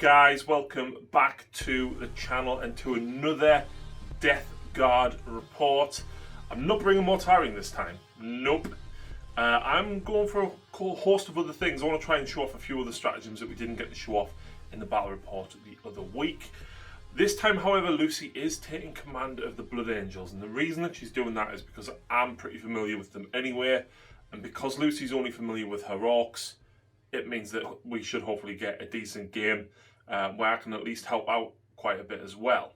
guys, welcome back to the channel and to another Death Guard report. I'm not bringing more tiring this time, nope. I'm going for a whole host of other things. I want to try and show off a few other stratagems that we didn't get to show off in the battle report the other week. This time, however, Lucy is taking command of the Blood Angels, and the reason that she's doing that is because I'm pretty familiar with them anyway, and because Lucy's only familiar with her orcs, it means that we should hopefully get a decent game where I can at least help out quite a bit as well.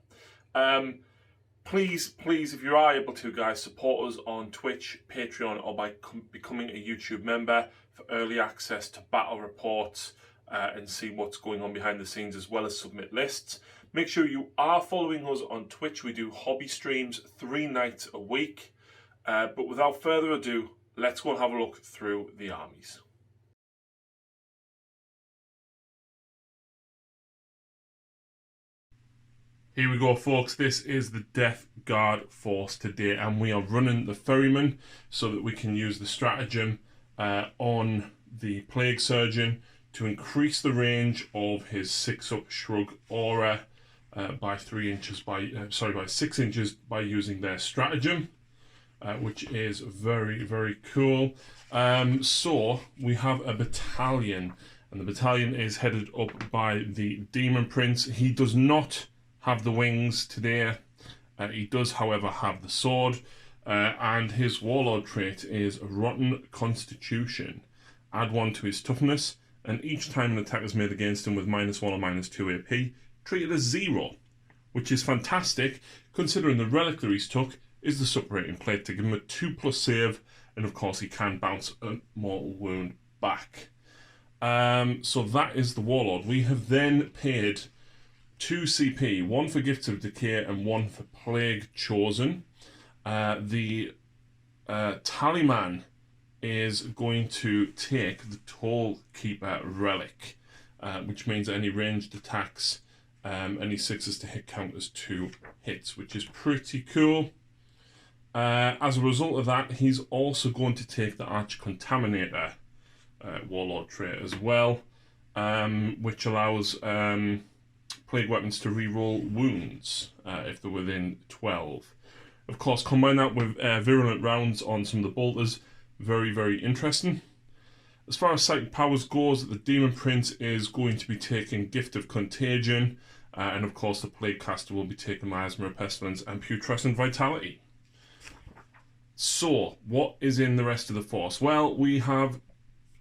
Please, if you are able to, guys, support us on Twitch, Patreon, or by becoming a YouTube member for early access to battle reports and see what's going on behind the scenes, as well as submit lists. Make sure you are following us on Twitch. We do hobby streams 3 nights a week. But without further ado, let's go and have a look through the armies. Here we go, folks. This is the Death Guard force today, and we are running the Ferryman so that we can use the stratagem on the Plague Surgeon to increase the range of his 6-up Shrug aura by 6 inches by using their stratagem, which is very cool. So we have a battalion, and the battalion is headed up by the Demon Prince. He does not have the wings today. He does, however, have the sword, and his warlord trait is Rotten Constitution. Add 1 to his toughness, and each time an attack is made against him with -1 or -2 AP, treat it as 0, which is fantastic considering the reliquaries took is the suppurating plate to give him a 2+ save, and of course he can bounce a mortal wound back. So that is the warlord. We have then paid 2 CP, 1 for Gifts of Decay and 1 for Plague Chosen. The Tallyman is going to take the Toll Keeper Relic, which means any ranged attacks, any 6s to hit count as 2 hits, which is pretty cool. As a result of that, he's also going to take the Arch Contaminator warlord trait as well, which allows plague weapons to reroll wounds if they're within 12. Of course, combine that with virulent rounds on some of the bolters. Very interesting. As far as psychic powers goes, the Demon Prince is going to be taking Gift of Contagion, and of course the Plague Caster will be taking Miasma of Pestilence and Putrescent Vitality. So, what is in the rest of the force? Well, we have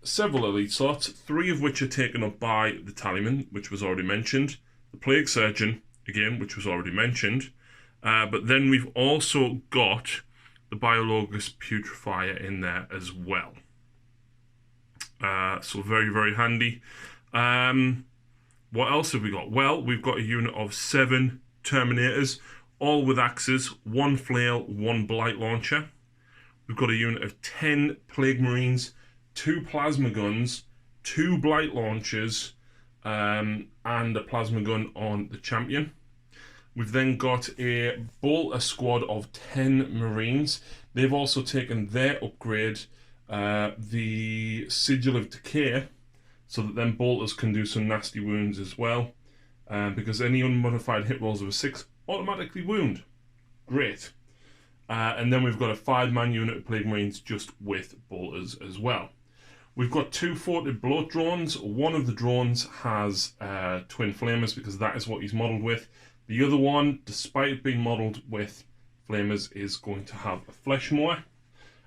several elite slots, 3 of which are taken up by the Tallyman, which was already mentioned, the Plague Surgeon, again, which was already mentioned, but then we've also got the Biologus Putrefier in there as well. So very handy. What else have we got? Well, we've got a unit of 7 Terminators, all with axes, 1 flail, 1 blight launcher. We've got a unit of 10 Plague Marines, 2 plasma guns, 2 blight launchers, and a plasma gun on the champion. We've then got a squad of 10 Marines. They've also taken their upgrade, the Sigil of Decay, so that then bolters can do some nasty wounds as well, because any unmodified hit rolls of a 6 automatically wound. Great. And then we've got a 5-man unit of Plague Marines just with bolters as well. We've got 2 forted bloat drones. One of the drones has twin flamers because that is what he's modelled with. The other one, despite it being modelled with flamers, is going to have a flesh mower.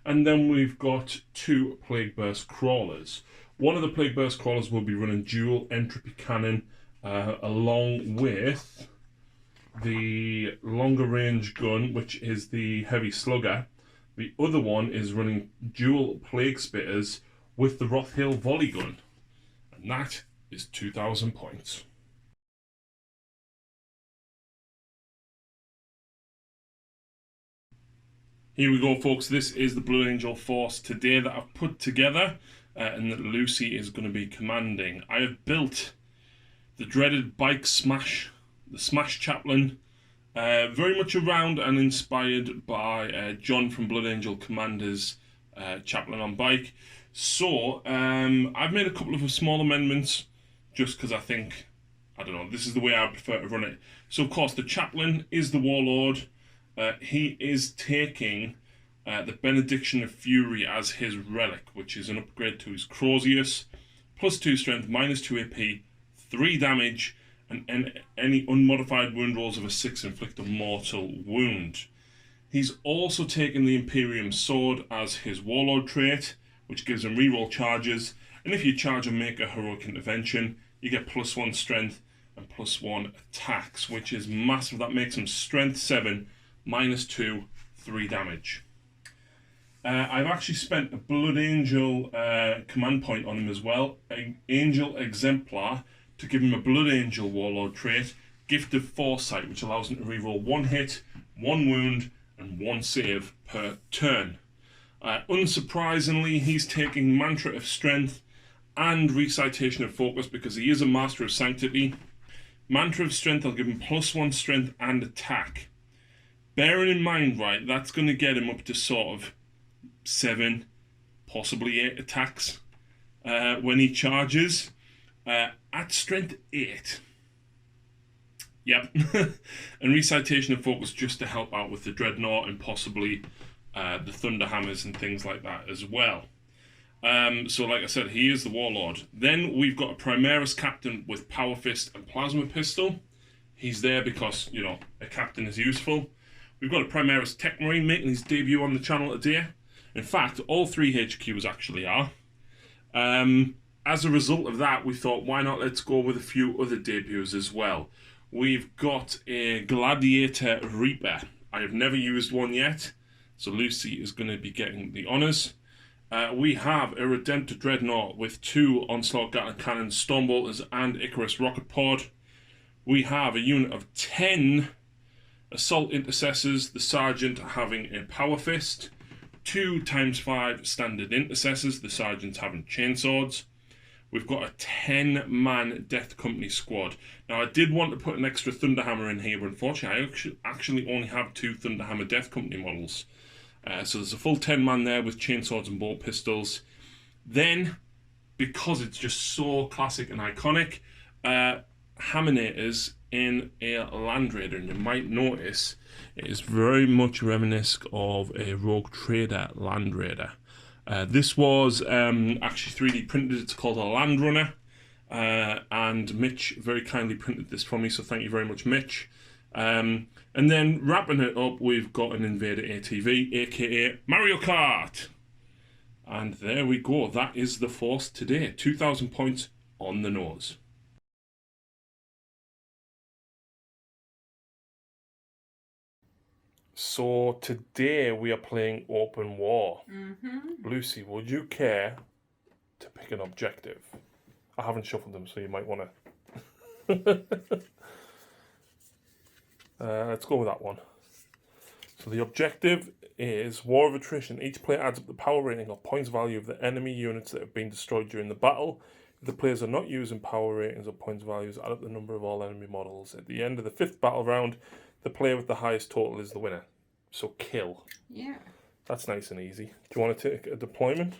And then we've got 2 Plague Burst crawlers. One of the Plague Burst crawlers will be running dual entropy cannon along with the longer range gun, which is the heavy slugger. The other one is running dual plague spitters with the Rothill volley gun, and that is 2,000 points. Here we go, folks. This is the Blood Angel force today that I've put together and that Lucy is going to be commanding. I have built the dreaded bike smash, the Smash Chaplain, very much around and inspired by John from Blood Angel Commander's Chaplain on bike. So I've made a couple of small amendments just because I think I don't know, this is the way I prefer to run it. So of course the chaplain is the warlord. He is taking the Benediction of Fury as his relic, which is an upgrade to his Crozius. +2 strength, -2 AP, 3 damage, and any unmodified wound rolls of a 6 inflict a mortal wound. He's also taken the Imperium Sword as his warlord trait, which gives him reroll charges, and if you charge and make a heroic intervention, you get +1 strength and +1 attacks, which is massive. That makes him strength 7, -2, 3 damage. I've actually spent a Blood Angel command point on him as well, an Angel Exemplar, to give him a Blood Angel warlord trait, Gift of Foresight, which allows him to reroll 1 hit, 1 wound, and 1 save per turn. Unsurprisingly, he's taking Mantra of Strength and Recitation of Focus because he is a Master of Sanctity. Mantra of Strength, I'll give him +1 strength and attack. Bearing in mind, right, that's going to get him up to sort of 7, possibly 8 attacks when he charges. At strength 8. Yep. And Recitation of Focus just to help out with the Dreadnought and possibly the Thunderhammers and things like that as well. So like I said, he is the Warlord. Then we've got a Primaris Captain with Power Fist and Plasma Pistol. He's there because, you know, a captain is useful. We've got a Primaris Tech Marine making his debut on the channel today. In fact, all 3 HQs actually are. As a result of that, we thought, why not let's go with a few other debuts as well. We've got a Gladiator Reaper. I have never used one yet, so Lucy is going to be getting the honours. We have a Redemptor Dreadnought with 2 Onslaught Gatling Cannons, Stormbolters and Icarus Rocket Pod. We have a unit of 10 Assault Intercessors, the Sergeant having a Power Fist, 2 ×5 Standard Intercessors, the Sergeant having Chainswords. We've got a 10-man Death Company squad. Now, I did want to put an extra Thunderhammer in here, but unfortunately, I actually only have 2 Thunderhammer Death Company models. So there's a full 10-man there with chainswords and bolt pistols. Then, because it's just so classic and iconic, Hammonators in a Land Raider. And you might notice it is very much reminiscent of a Rogue Trader Land Raider. This was actually 3D printed. It's called a Land Runner. And Mitch very kindly printed this for me, so thank you very much, Mitch. And then wrapping it up, we've got an Invader ATV, aka Mario Kart. And there we go. That is the force today. 2,000 points on the nose. So today we are playing Open War. Lucy, would you care to pick an objective? I haven't shuffled them, so you might want to... let's go with that one. So the objective is War of Attrition. Each player adds up the power rating or points value of the enemy units that have been destroyed during the battle. If the players are not using power ratings or points values, add up the number of all enemy models. At the end of the 5th battle round, the player with the highest total is the winner. So kill. Yeah. That's nice and easy. Do you want to take a deployment?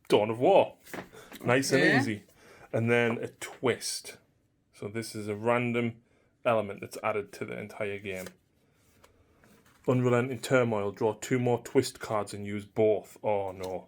Dawn of War. Nice and easy. And then a twist. So this is a random element that's added to the entire game. Unrelenting Turmoil. Draw 2 more twist cards and use both. Oh no.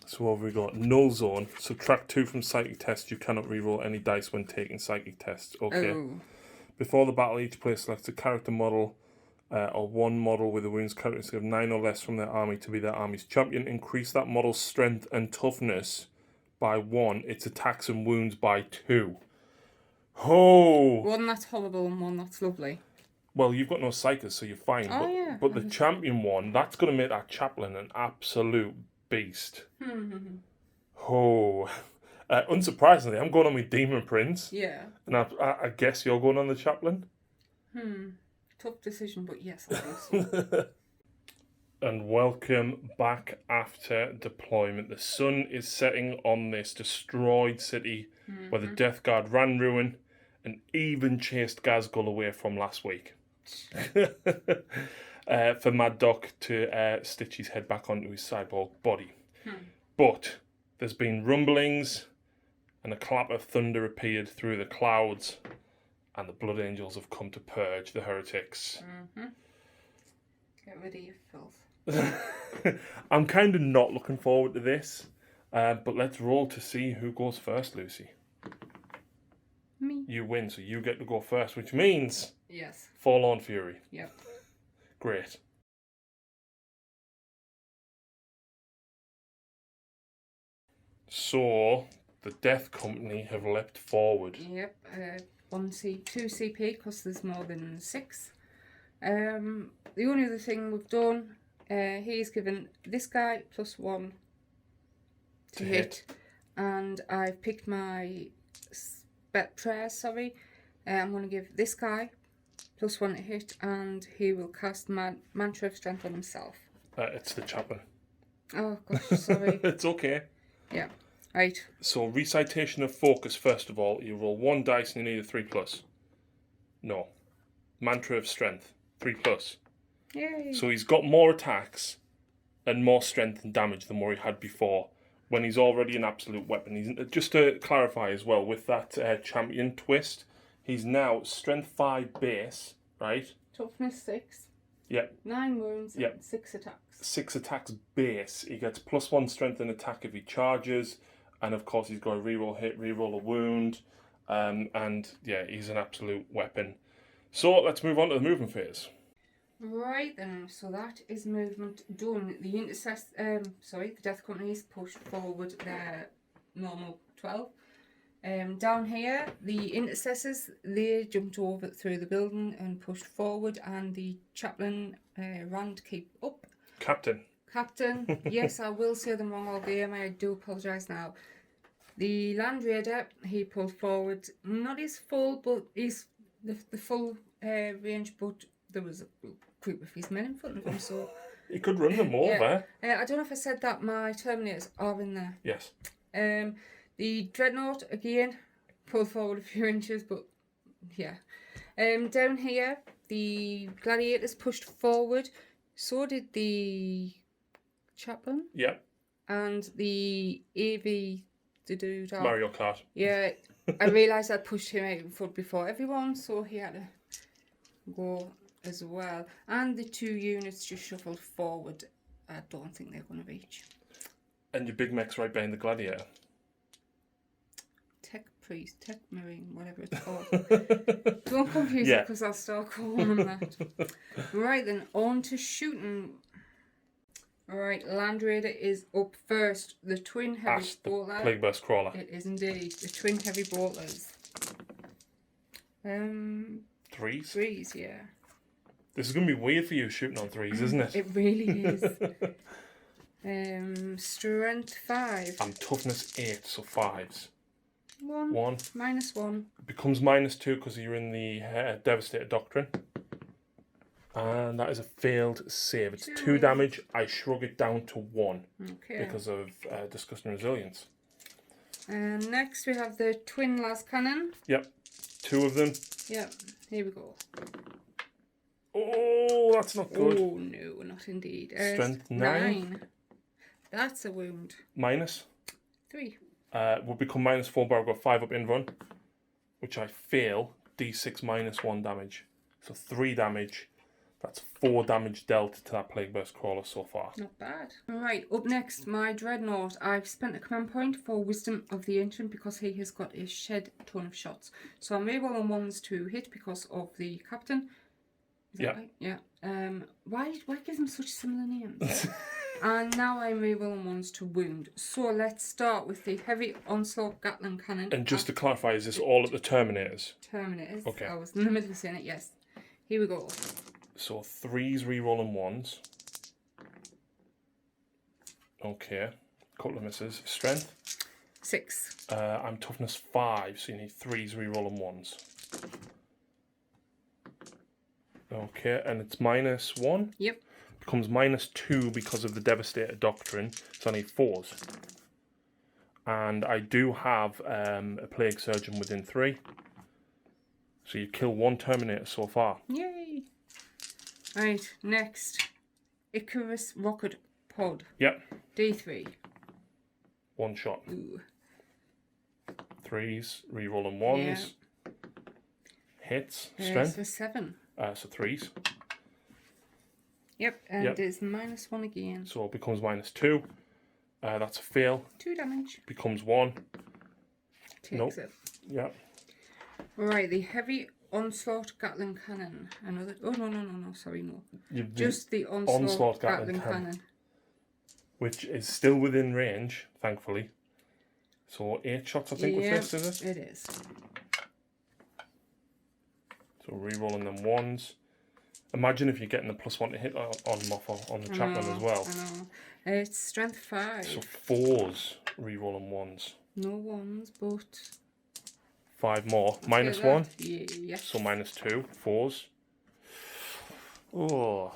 So what have we got? Null Zone. Subtract 2 from psychic tests. You cannot reroll any dice when taking psychic tests. Okay. Oh. Before the battle, each player selects a character model or one model with a wounds characteristic of 9 or less from their army to be their army's champion. Increase that model's strength and toughness by 1. Its attacks and wounds by 2. Oh! One that's horrible and one that's lovely. Well, you've got no psychers, so you're fine. Oh, yeah. But the champion one, that's going to make that chaplain an absolute beast. Oh. Unsurprisingly, I'm going on with Demon Prince. Yeah. And I guess you're going on the chaplain? Tough decision, but yes, I guess so. And welcome back after deployment. The sun is setting on this destroyed city where the Death Guard ran ruin and even chased Gazgul away from last week. For Mad Doc to stitch his head back onto his cyborg body. But there's been rumblings and a clap of thunder appeared through the clouds, and the Blood Angels have come to purge the heretics. Get rid of your filth. I'm kind of not looking forward to this, but let's roll to see who goes first, Lucy. Me. You win, so you get to go first, which means Yes. Forlorn Fury. Yep. Great. So the Death Company have leapt forward. Yep. 2 CP because there's more than 6. The only other thing we've done, he's given this guy +1 to hit, and I've picked my Batreps. I'm going to give this guy +1 to hit, and he will cast Mantra of Strength on himself. It's the chaplain. Oh gosh, sorry. It's okay. Yeah. Right. So recitation of focus. First of all, you roll 1 dice and you need a 3+. No. Mantra of Strength 3+. Yay. So he's got more attacks and more strength and damage than what he had before, when he's already an absolute weapon. He's, just to clarify as well, with that champion twist, he's now strength 5 base, right? Toughness 6. Yep. 9 wounds. Yep. And 6 attacks. 6 attacks base. He gets +1 strength and attack if he charges, and of course he's got a reroll hit, reroll a wound, and yeah, he's an absolute weapon. So let's move on to the movement phase. Right then, so that is movement done. The Death Company's pushed forward their normal 12. Down here, the intercessors, they jumped over through the building and pushed forward, and the chaplain ran to keep up. Captain, yes, I will say them wrong all game. I do apologise now. The Land Raider, he pulled forward, not his full, but he's the full range, but there was a group of his men in front of him, so... He could run them over. I don't know if I said that, my Terminators are in there. Yes. The Dreadnought, again, pulled forward a few inches, but yeah. Down here, the Gladiators pushed forward, so did the Chaplain. Yeah. And the AV... Mario Kart. Yeah, I realised I'd pushed him out in front before everyone, so he had to go as well. And the 2 units just shuffled forward. I don't think they're going to reach. And your big mech's right behind the Gladiator. Tech Priest, Tech Marine, whatever it's called. Don't confuse it because I'll start calling them that. Right then, on to shooting. Alright, Land Raider is up first. The twin heavy bolter. Plague Burst Crawler. It is indeed. The twin heavy bolters. 3s? 3s, yeah. This is going to be weird for you shooting on 3s, isn't it? It really is. Strength 5. And toughness 8, so 5s. 1. -1. It becomes -2 because you're in the Devastator Doctrine. And that is a failed save. It's 2 damage. I shrug it down to 1 because of Disgusting Resilience. And next we have the twin las cannon. Yep. 2 of them. Yep. Here we go. Oh, that's not good. Oh, no, not indeed. Strength 9. That's a wound. -3. 3. Will become -4, but I've got 5 up in run, which I fail. D6 -1 damage. So 3 damage. That's 4 damage dealt to that Plague Burst Crawler so far. Not bad. Alright, up next, my Dreadnought. I've spent a command point for Wisdom of the Ancient because he has got a shed ton of shots. So I'm rerolling 1s to hit because of the Captain. Is that right? Yeah. Why give them such similar names? And now I'm rerolling 1s to wound. So let's start with the Heavy Onslaught Gatling Cannon. And just to clarify, is this all at the Terminators? Terminators. Okay. I was in the middle of saying it, yes. Here we go. So 3s rerolling 1s. Okay. Couple of misses. Strength? 6. I'm toughness 5, so you need 3s rerolling 1s. Okay, and it's -1? Yep. becomes -2 because of the Devastator Doctrine. It's only 4s. And I do have a Plague Surgeon within 3. So you kill 1 Terminator so far. Yay! Right, next. Icarus Rocket Pod. Yep. D3. 1 shot. Ooh. 3s, rerolling 1s. Yeah. Hits, strength. So 7. So 3s. Yep, and it's -1 again. So it becomes -2. That's a fail. 2 damage. Becomes 1. Takes it. Yep. Right, the Heavy Onslaught Gatling Cannon. Another. Oh, no, sorry, no. Just the Onslaught Gatling Cannon. Which is still within range, thankfully. So 8 shots, I think, with this, is it? It is. So re-rolling them 1s. Imagine if you're getting the +1 to hit on Moffo on the Chaplain as well. I know. It's strength 5. So 4s, re-rolling 1s. No 1s, but 5 more. -1. Yes. So -2. 4s. Oh.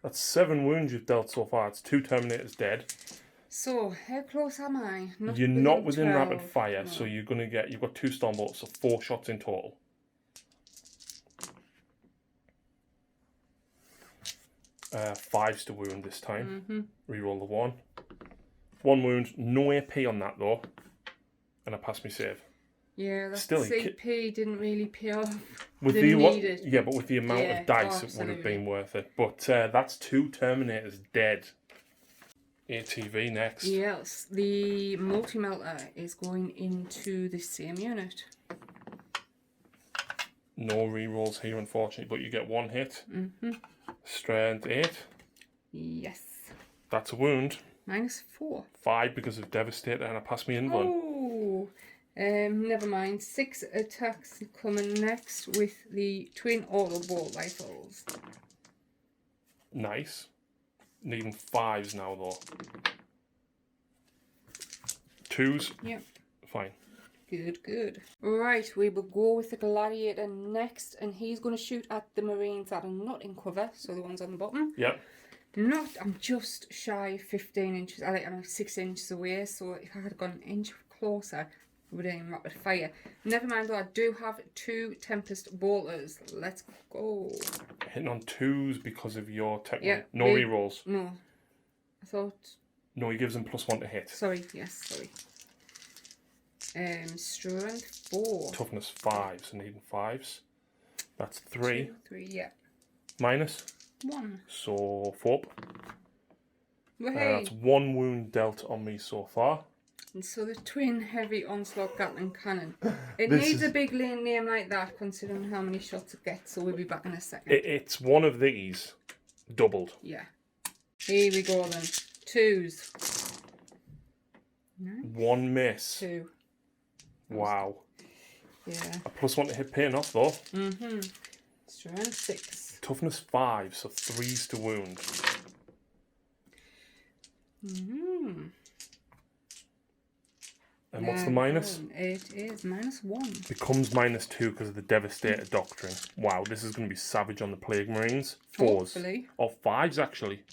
That's 7 wounds you've dealt so far. It's 2 Terminators dead. So how close am I? You're not within 12. rapid fire, no. So you're gonna get. You've got 2 Stormbolts, so 4 shots in total. Fives to wound this time. Reroll the 1. 1 wound, no AP on that though, and I passed my save. Yeah, that CP didn't really pay off. With yeah, but with the amount of dice, it would have been worth it. But that's 2 Terminators dead. ATV next. Yes, the multi-melter is going into the same unit. No rerolls here, unfortunately, but you get 1 hit. Strength 8. Yes. That's a wound. -4. 5 because of Devastator, and I passed me in one. Oh, never mind. 6 attacks coming next with the twin auto bolt rifles. Nice. Needing 5s now though. 2s. Yep. Fine. Good. Right, we will go with the Gladiator next, and he's going to shoot at the Marines that are not in cover, so the ones on the bottom. Yep. I'm just shy of 15 inches. I'm 6 inches away, so if I had gone an inch closer, I would have been rapid fire. Never mind though, I do have 2 Tempest Bolters. Let's go. Hitting on 2s because of your technique. Yeah, no rerolls. No. I thought... No, he gives them +1 to hit. Sorry. Strength 4. Toughness 5, so needing 5s. That's 3. 2, 3, yeah. -1. So 4. Well, that's 1 wound dealt on me so far. And so the twin heavy onslaught Gatling cannon. It needs a big name like that, considering how many shots it gets. So we'll be back in a second. It's one of these doubled. Yeah. Here we go then. 2s. Nice. 1 miss. 2. Wow. Yeah. A +1 to hit paying off though. Strength 6. Toughness 5, so 3s to wound. And what's the minus? It is -1. Becomes -2 because of the Devastator Doctrine. Wow, this is going to be savage on the Plague Marines. 4s. Hopefully. Or 5s actually.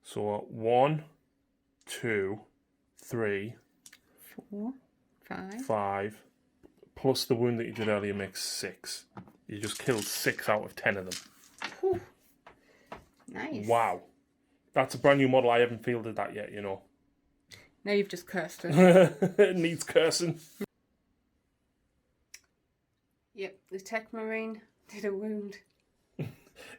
So 1, 2, 3, 4, 5. 5. Plus the wound that you did earlier makes 6. You just killed 6 out of 10 of them. Whew. Nice. Wow. That's a brand new model. I haven't fielded that yet, you know. Now you've just cursed it. It needs cursing. Yep, the Tech Marine did a wound.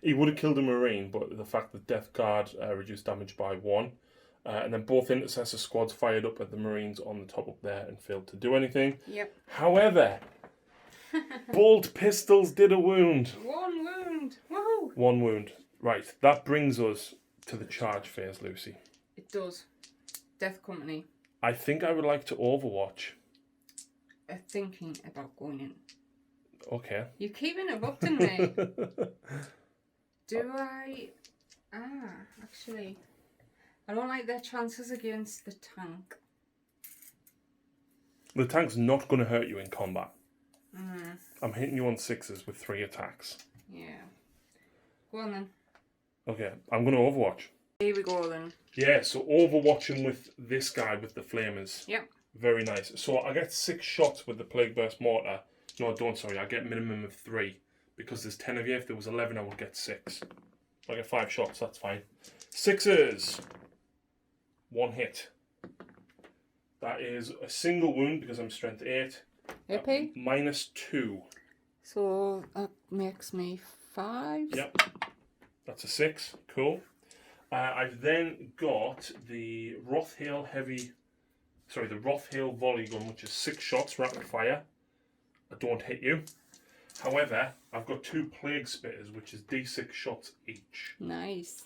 He would have killed a Marine, but the fact that Death Guard reduced damage by 1. And then both Intercessor squads fired up at the Marines on the top up there and failed to do anything. Yep. However, Bolt Pistols did a wound. 1 wound. Woohoo! 1 wound. Right, that brings us to the charge phase, Lucy. It does. Death Company. I think I would like to Overwatch. Thinking about going in. Okay. You keep interrupting me. Do I... actually... I don't like their chances against the tank. The tank's not going to hurt you in combat. I'm hitting you on 6s with 3 attacks. Yeah. Go on then. Okay, I'm going to Overwatch. Here we go then. Yeah, so Overwatching with this guy with the flamers. Yep. Very nice. So I get 6 shots with the Plague Burst Mortar. No, I don't, sorry. I get minimum of 3. Because there's 10 of you. If there was 11, I would get 6. I get 5 shots, that's fine. 6s. 1 hit. That is a single wound because I'm strength 8. AP? -2. So that makes me 5. Yep. That's a 6. Cool. I've then got the Rothhail volley gun, which is 6 shots rapid fire. I don't hit you. However, I've got 2 plague spitters, which is D6 shots each. Nice.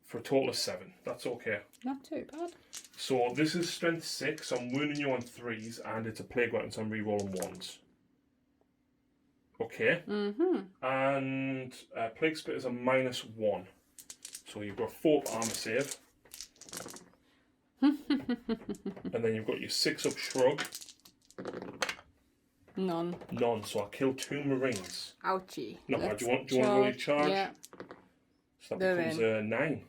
For a total of 7. That's okay. Not too bad. So this is strength 6. So I'm wounding you on 3s, and it's a plague weapon, so I'm re-rolling 1s. Okay. And plague spitters are -1. So you've got 4 armor save. And then you've got your 6 up shrug. None. So I'll kill 2 marines. Ouchie. No, do you want to really charge? Yeah. So that becomes a 9.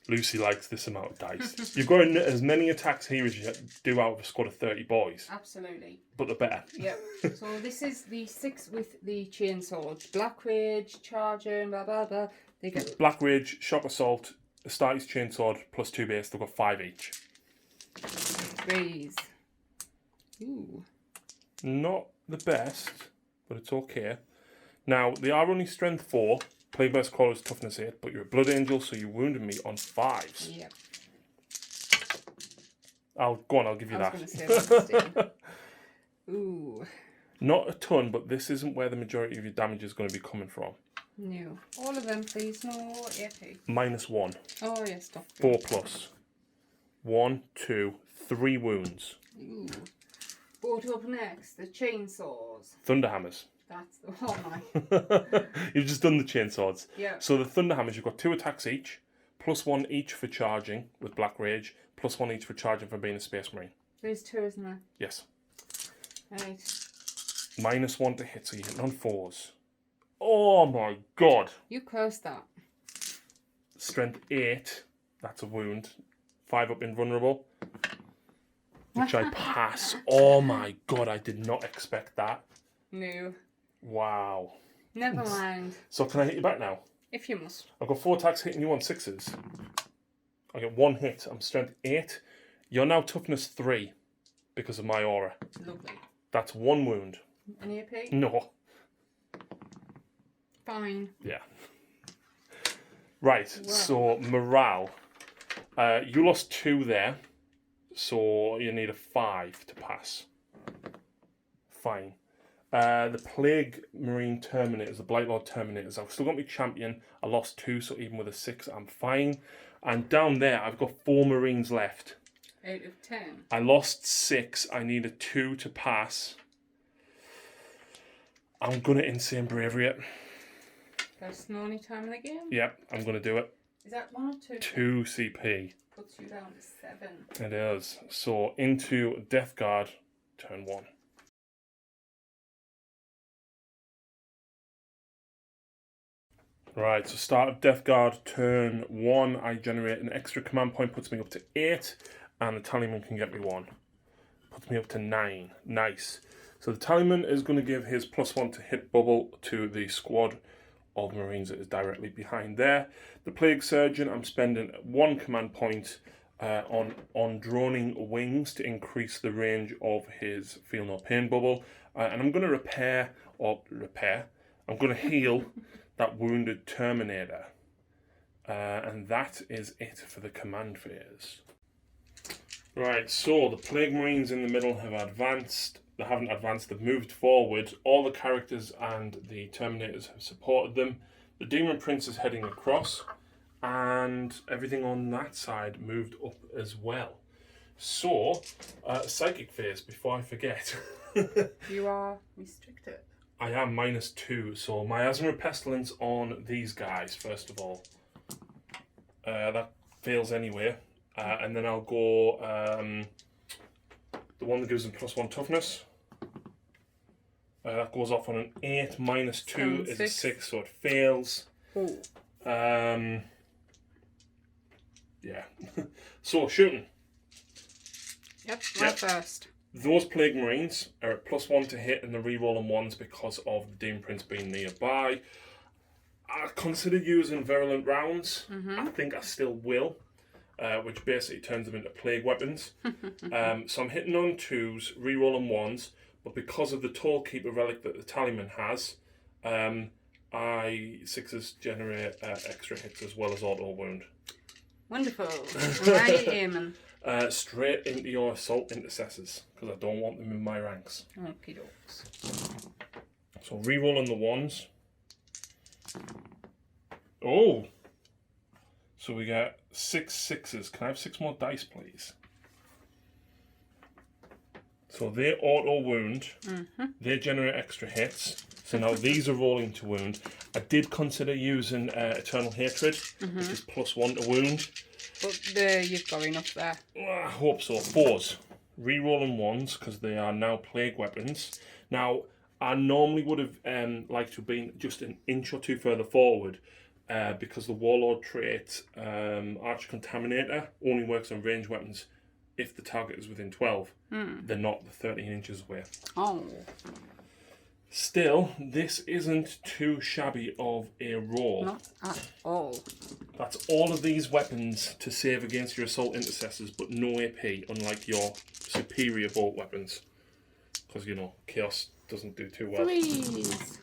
Lucy likes this amount of dice. You've got as many attacks here as you do out of a squad of 30 boys. Absolutely. But the better. Yep. So this is the 6 with the chainsaw. Black Rage, Charger, blah blah blah. They get Black Rage, Shock Assault, Astartes Chainsword, plus 2 base. They've got 5 each. 3s. Ooh. Not the best, but it's okay. Now, they are only strength 4. Plague Burst Collar is toughness 8, but you're a Blood Angel, so you wounded me on 5s. Yep. I'll give you I was that. going to say that. Ooh. Not a ton, but this isn't where the majority of your damage is going to be coming from. No. All of them, please. No AP. -1. Oh, yes, stop. 4 plus. 1, 2, 3 wounds. Ooh. Brought up next, the chainsaws. Thunderhammers. That's the... Oh, my. You've just done the chainswords. Yeah. So the Thunderhammers, you've got 2 attacks each, +1 each for charging with Black Rage, +1 each for charging for being a Space Marine. There's 2, isn't there? Yes. Right. -1 to hit, so you're hitting on 4s. Oh my god. You cursed that. Strength 8, that's a wound. 5 up invulnerable, which I pass. Oh my god, I did not expect that. No. Wow. Never mind. So can I hit you back now? If you must. I've got 4 attacks hitting you on 6s. I get 1 hit. I'm strength 8. You're now toughness 3 because of my aura. Lovely. That's 1 wound. Any AP? No. Fine. Yeah. Right, Wow. so morale. You lost 2 there, so you need a 5 to pass. Fine. The Plague Marine Terminators, the Blightlord Terminators, I've still got my champion. I lost 2, so even with a 6, I'm fine. And down there, I've got 4 Marines left. 8 of 10. I lost 6. I need a 2 to pass. I'm going to Insane Bravery it. First and only time in the game? Yep, I'm going to do it. Is that 1 or 2? 2 CP. Puts you down to 7. It is. So into Death Guard, turn 1. Right, so start of Death Guard, turn 1. I generate an extra command point, puts me up to 8, and the Tallyman can get me 1. Puts me up to 9. Nice. So the Tallyman is going to give his +1 to hit bubble to the squad of Marines that is directly behind there. The Plague Surgeon, I'm spending 1 command point on droning wings to increase the range of his Feel No Pain bubble. And I'm going to I'm going to heal that wounded Terminator. And that is it for the command phase. Right, so the Plague Marines in the middle have advanced. They haven't advanced, they've moved forward. All the characters and the Terminators have supported them. The Demon Prince is heading across, and everything on that side moved up as well. So, Psychic phase, before I forget. You are restricted. I am -2, so Miasma Pestilence on these guys, first of all. That fails anyway. And then I'll go the one that gives them +1 toughness. That goes off on an 8, -2 is a 6, so it fails. Oh. Yeah. So, shooting. Yep, right first. Those Plague Marines are at +1 to hit and the rerolling ones because of the Doom Prince being nearby. I consider using Virulent Rounds. I think I still will, which basically turns them into Plague Weapons. So I'm hitting on 2s, rerolling 1s, but because of the Tall Keeper relic that the Tallyman has, I6s generate extra hits as well as auto wound. Wonderful. Where are you aiming? Straight into your Assault Intercessors, because I don't want them in my ranks. Okie dokes. So rerolling the 1s. Oh! So we got 6 6s. Can I have 6 more dice, please? So they auto wound. They generate extra hits. So now these are rolling to wound. I did consider using Eternal Hatred, which is +1 to wound. But there you've got enough there. I hope so. 4s. Rerolling 1s because they are now Plague Weapons. Now, I normally would have liked to have been just an inch or 2 further forward because the Warlord trait, Arch Contaminator, only works on ranged weapons if the target is within 12. They're not the 13 inches away. Oh. Still, this isn't too shabby of a roll. Not at all. That's all of these weapons to save against your Assault Intercessors, but no AP, unlike your superior bolt weapons. Because, you know, Chaos doesn't do too well. 3s.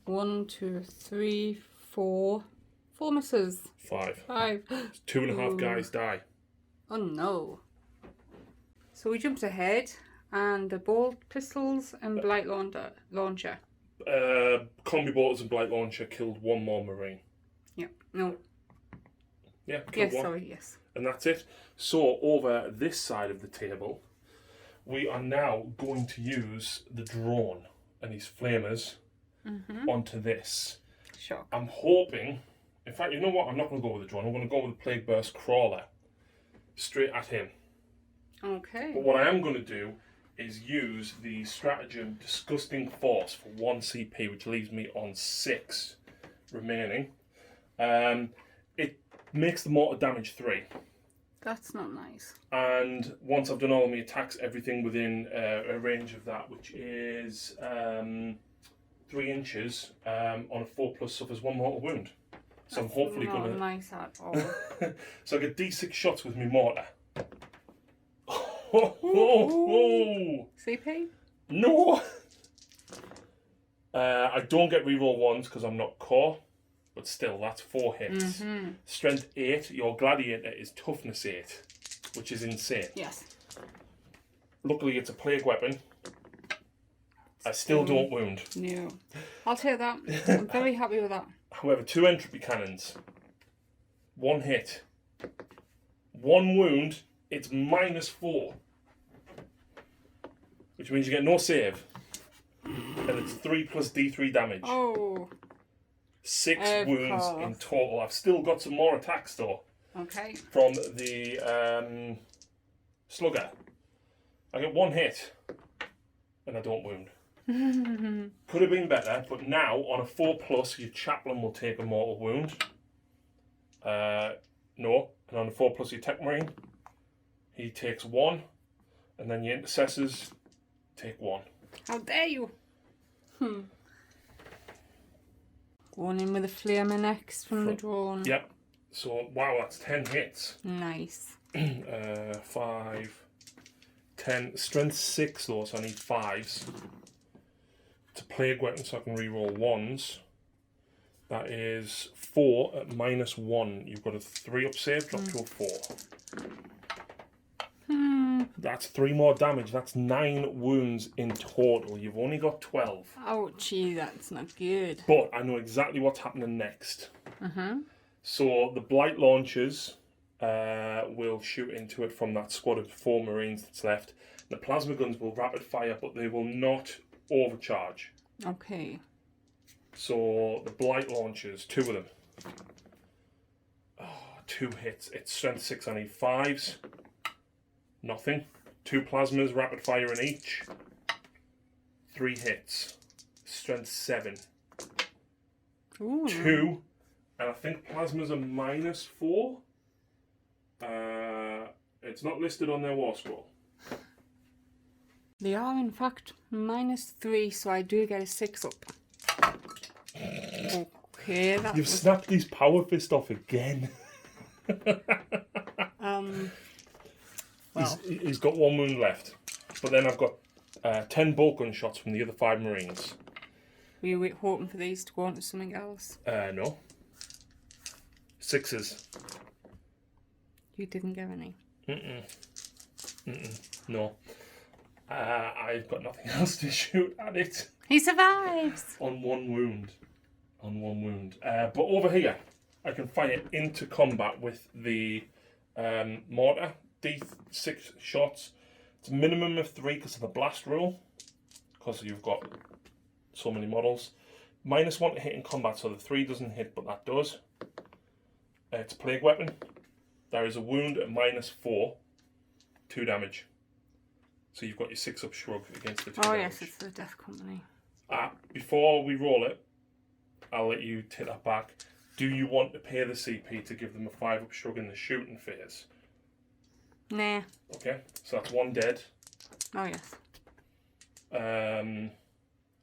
1, 2, 3, 4. 4 misses. 5. 5. 2.5 guys die. Oh no. So we jumped ahead, and the bolt pistols and blight launcher. Combi bolters and blight launcher killed 1 more Marine. Yeah. No. Yeah, killed 1. Sorry, yes. And that's it. So over this side of the table, we are now going to use the drone and these flamers onto this. Shock. I'm hoping, in fact, you know what? I'm not going to go with the drone. I'm going to go with the Plague Burst Crawler straight at him. Okay. But what I am going to do is use the stratagem Disgusting Force for 1 CP, which leaves me on 6 remaining. It makes the mortar damage 3. That's not nice. And once I've done all of my attacks, everything within a range of that, which is 3 inches, on a 4+ suffers 1 mortal wound. So That's I'm hopefully not going to... nice at all. So I get D6 shots with my mortar. CP? No! I don't get reroll 1s because I'm not core, but still, that's 4 hits. Strength 8, your gladiator is toughness 8, which is insane. Yes. Luckily, it's a plague weapon. I still don't wound. No. I'll take that. I'm very happy with that. However, 2 entropy cannons, 1 hit, 1 wound, it's -4. Which means you get no save. And it's 3 + D3 damage. Oh. 6 Of wounds course. in total. I've still got some more attacks though. Okay. From the slugger. I get 1 hit. And I don't wound. Could have been better, but now on a 4+, your chaplain will take a mortal wound. No. And on a 4+, your tech marine, he takes 1. And then your intercessors take 1. How dare you? Going in with a flamer next from the drone. Yep. So, wow, that's 10 hits. Nice. 5, 10. Strength 6 though, so I need 5s. It's a plague weapon, so I can reroll 1s. That is 4 at -1. You've got a 3 up save, drop to a 4. That's 3 more damage. That's 9 wounds in total. You've only got 12. Ouchie, that's not good. But I know exactly what's happening next. So the blight launchers will shoot into it from that squad of 4 Marines that's left. The plasma guns will rapid fire, but they will not overcharge. Okay. So the blight launchers, 2 of them. Oh, 2 hits. It's strength 6. I need 5s. Nothing. 2 plasmas, rapid fire in each. 3 hits. Strength 7. Ooh. 2, and I think plasma's a -4. It's not listed on their war scroll. They are in fact -3, so I do get a 6 up. Okay, that You've snapped his power fist off again. Well, he's got 1 wound left, but then I've got 10 bolt gun shots from the other 5 Marines. were you hoping for these to go on to something else? No. 6s. You didn't get any. No. I've got nothing else to shoot at it. He survives! On 1 wound. But over here, I can fire into combat with the mortar. D6 shots. It's a minimum of 3 because of the blast rule. Because you've got so many models. -1 to hit in combat, so the 3 doesn't hit, but that does. It's a plague weapon. There is a wound at -4. 2 damage. So you've got your 6-up shrug against the 2 damage. Yes, it's the Death Company. Before we roll it, I'll let you take that back. Do you want to pay the CP to give them a 5-up shrug in the shooting phase? Nah. Okay, so that's 1 dead. Oh, yes.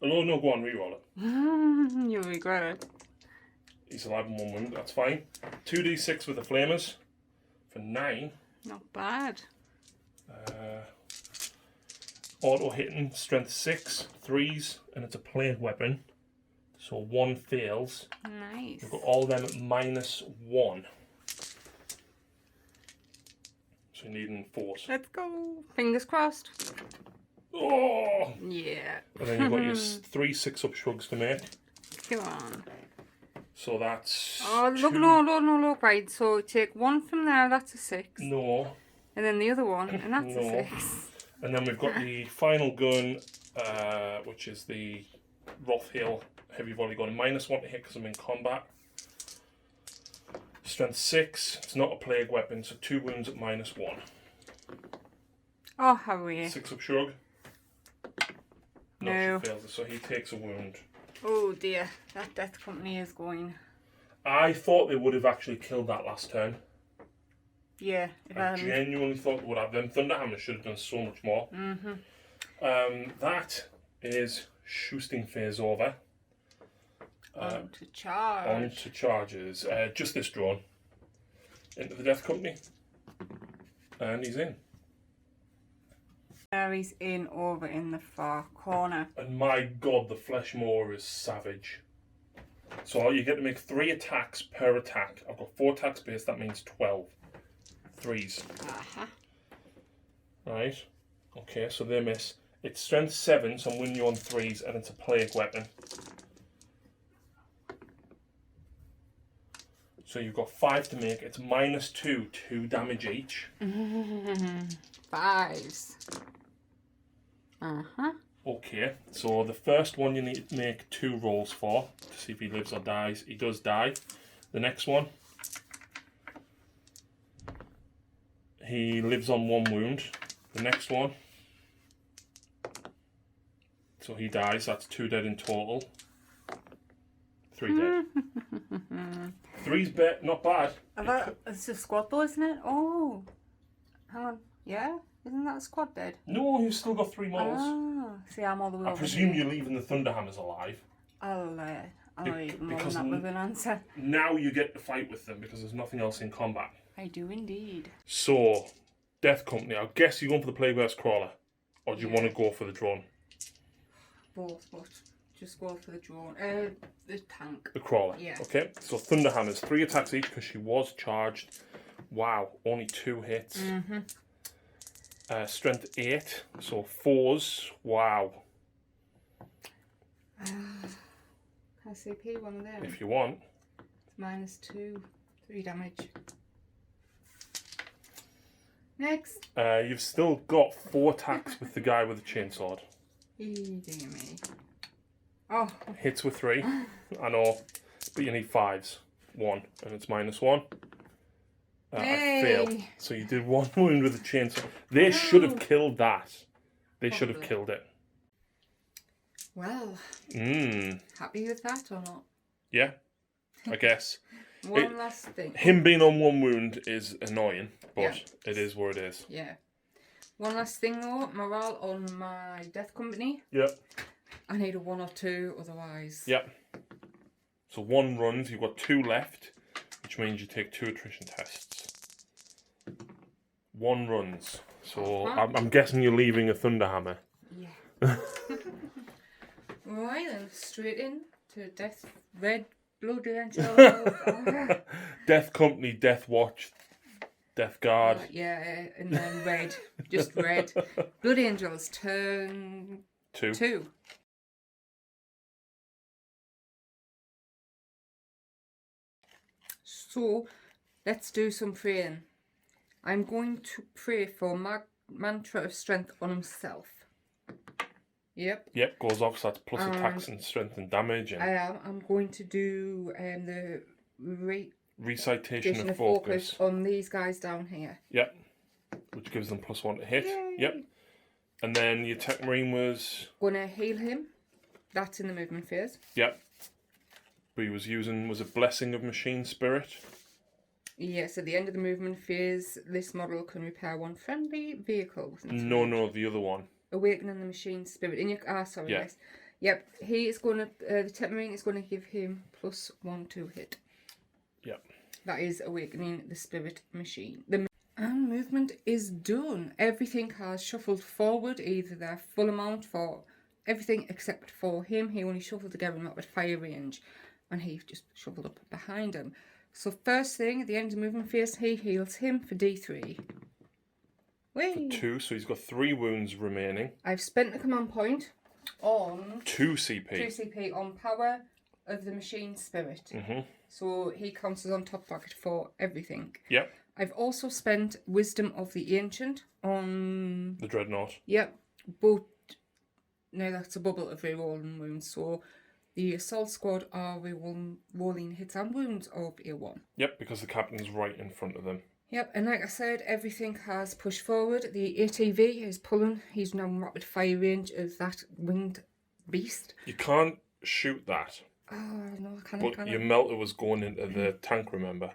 Oh, no, go on, re-roll it. You'll regret it. He's alive in 1 wound, that's fine. 2d6 with the flamers for 9. Not bad. Auto hitting, strength 6, 3s, and it's a plague weapon. So 1 fails. Nice. We've got all them at -1. So you're needing 4s. Let's go. Fingers crossed. Oh! Yeah. And then you've got your 3 6-up shrugs to make. Come on. So that's. Oh, look, look. Right, so take 1 from there, that's a 6. No. And then the other one, and that's No. a 6. And then we've got the final gun, which is the Rothhill heavy volley gun. -1 to hit because I'm in combat. Strength 6. It's not a plague weapon, so 2 wounds at -1. Oh, how are we? 6-up shrug. No. She fails it, so he takes a wound. Oh dear, that Death Company is going. I thought they would have actually killed that last turn. Yeah. I genuinely thought they would have. Them Thunderhammers should have done so much more. That is shooting phase over. On to charge. On to charges. Just this drone. Into the Death Company. And he's in. There he's in over in the far corner. And my god, the Flesh Moor is savage. So you get to make 3 attacks per attack. I've got 4 attacks base, that means 12. 3s. Right. Okay, so they miss. It's strength 7, so I'm winning you on 3s, and it's a plague weapon. So you've got 5 to make. It's -2, 2 damage each. 5s. Okay, so the first one you need to make 2 rolls for to see if he lives or dies. He does die. The next one, he lives on 1 wound. The next one, so he dies. That's 2 dead in total. 3 dead. 3's not bad. It's a squad though, isn't it? Oh. Hang on. Yeah? Isn't that a squad dead? No, you've still got 3 models. See, I'm all the way I over presume here. you're leaving the Thunderhammers alive. I'll eat more because than that with an answer. Now you get to fight with them because there's nothing else in combat. I do indeed. So, Death Company, I guess you're going for the Plagueverse Crawler. Or do you want to go for the drone? Both, but just go for the drone. The tank. The Crawler. Yeah. Okay, so Thunderhammers, 3 attacks each because she was charged. Wow, only 2 hits. Strength 8, so 4s. Wow. Can I CP one of them? If you want. -2, 3 damage. Next. You've still got 4 attacks with the guy with the chainsword. Dear me. Oh. Hits with 3, I know, but you need 5s. 1, and it's -1. I failed. So you did 1 wound with the chainsaw. They should have killed that. They should have killed it. Well. Happy with that or not? Yeah, I guess. One last thing. Him being on 1 wound is annoying, but Yeah. it is what it is. Yeah. One last thing though, morale on my death company. Yep. I need a 1 or 2, otherwise. Yep. So 1 runs, you've got 2 left, which means you take 2 attrition tests. 1 runs. So I'm guessing you're leaving a Thunderhammer. Yeah. Right then, straight in to Death Red Blood Angel. Death Company, Death Watch, Death Guard. Yeah, and then red. Just red. Blood Angels, turn 2. So, let's do some praying. I'm going to pray for mantra of strength on himself. Yep. Yep, goes off, so that's plus attacks and strength and damage. And I'm going to do the recitation of focus on these guys down here. Yep. Which gives them +1 to hit. Yay. Yep. And then the attack marine was... Gonna heal him. That's in the movement phase. Yep. But he was using... Was it Blessing of Machine Spirit? Yes, at the end of the movement phase, this model can repair 1 friendly vehicle. No, the other one. Awakening the Machine Spirit. In your... sorry, yeah. Yes. Yep, he is going to... the Tech Marine is going to give him +1 to hit. Yep. That is Awakening the Spirit Machine. And movement is done. Everything has shuffled forward, either their full amount for everything except for him. He only shuffled together in rapid fire range, and he just shuffled up behind him. So first thing, at the end of the movement phase, he heals him for D3. For 2, so he's got 3 wounds remaining. I've spent the command point on 2 CP. 2 CP on Power of the Machine Spirit. So he counts as on top bracket for everything. Yep. I've also spent Wisdom of the Ancient on... The Dreadnought. Yep, but no, that's a bubble of rerolling wounds, so the Assault Squad are rerolling hits and wounds of A1. Yep, because the captain's right in front of them. Yep, and like I said, everything has pushed forward. The ATV is pulling. He's now in rapid fire range of that winged beast. You can't shoot that. Oh, no, I can't. But your melter was going into the tank, remember?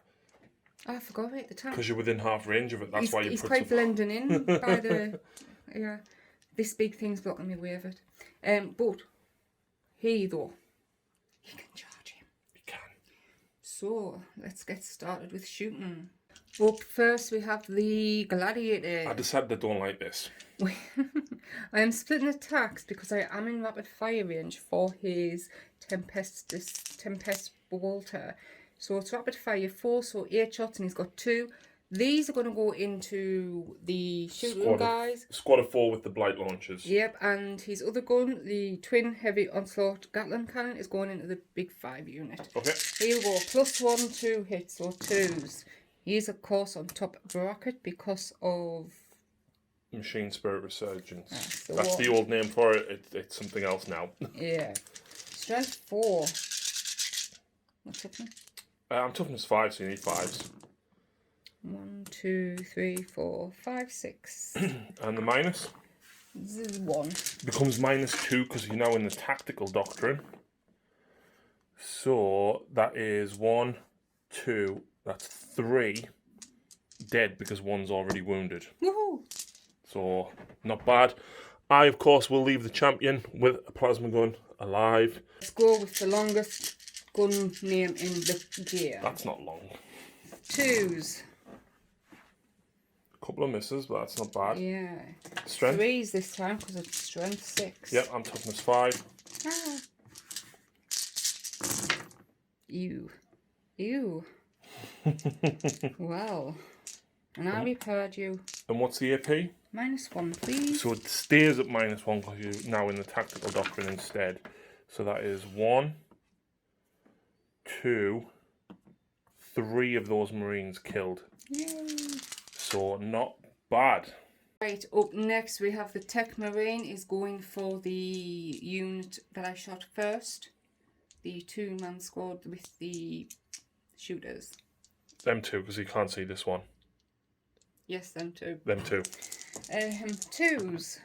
Oh, I forgot about the tank. Because you're within half range of it. That's why you put... He's quite blending in by the... Yeah, this big thing's blocking me way of it. But he, though, he can charge him. He can. So, let's get started with shooting. Up first, we have the Gladiator. I decided I don't like this. I am splitting attacks because I am in rapid fire range for his Tempest Bolter. So it's rapid fire 4, so 8 shots, and he's got 2. These are going to go into the shooting guys. Squad of 4 with the blight launchers. Yep, and his other gun, the twin heavy onslaught Gatling cannon, is going into the big 5 unit. Okay. He'll go +1 to hits, so 2s. He is, of course, on top bracket because of... Machine Spirit Resurgence. So that's the old name for it. It's something else now. Yeah. Strength 4. What's happening? I'm toughness 5, so you need 5s. 1, 2, 3, 4, 5, 6. And the minus? This is 1. Becomes -2 because you're now in the tactical doctrine. So that is 1, 2, that's 3 dead because 1's already wounded. Woohoo! So not bad. I, of course, will leave the champion with a plasma gun alive. Let's go with the longest gun name in the gear. That's not long. 2s. A couple of misses, but that's not bad. Yeah. Strength? 3s this time because it's strength 6. Yep, I'm toughness 5. Ah. Ew. Ew. Well. And I repaired you. And what's the AP? -1, please. So it stays at -1 because you're now in the tactical doctrine instead. So that is 1, 2, 3 of those Marines killed. Yay. So not bad. Right, up next we have the Tech Marine is going for the unit that I shot first. The 2-man squad with the shooters. Them 2, because you can't see this one. Yes, them 2. Them 2. 2s.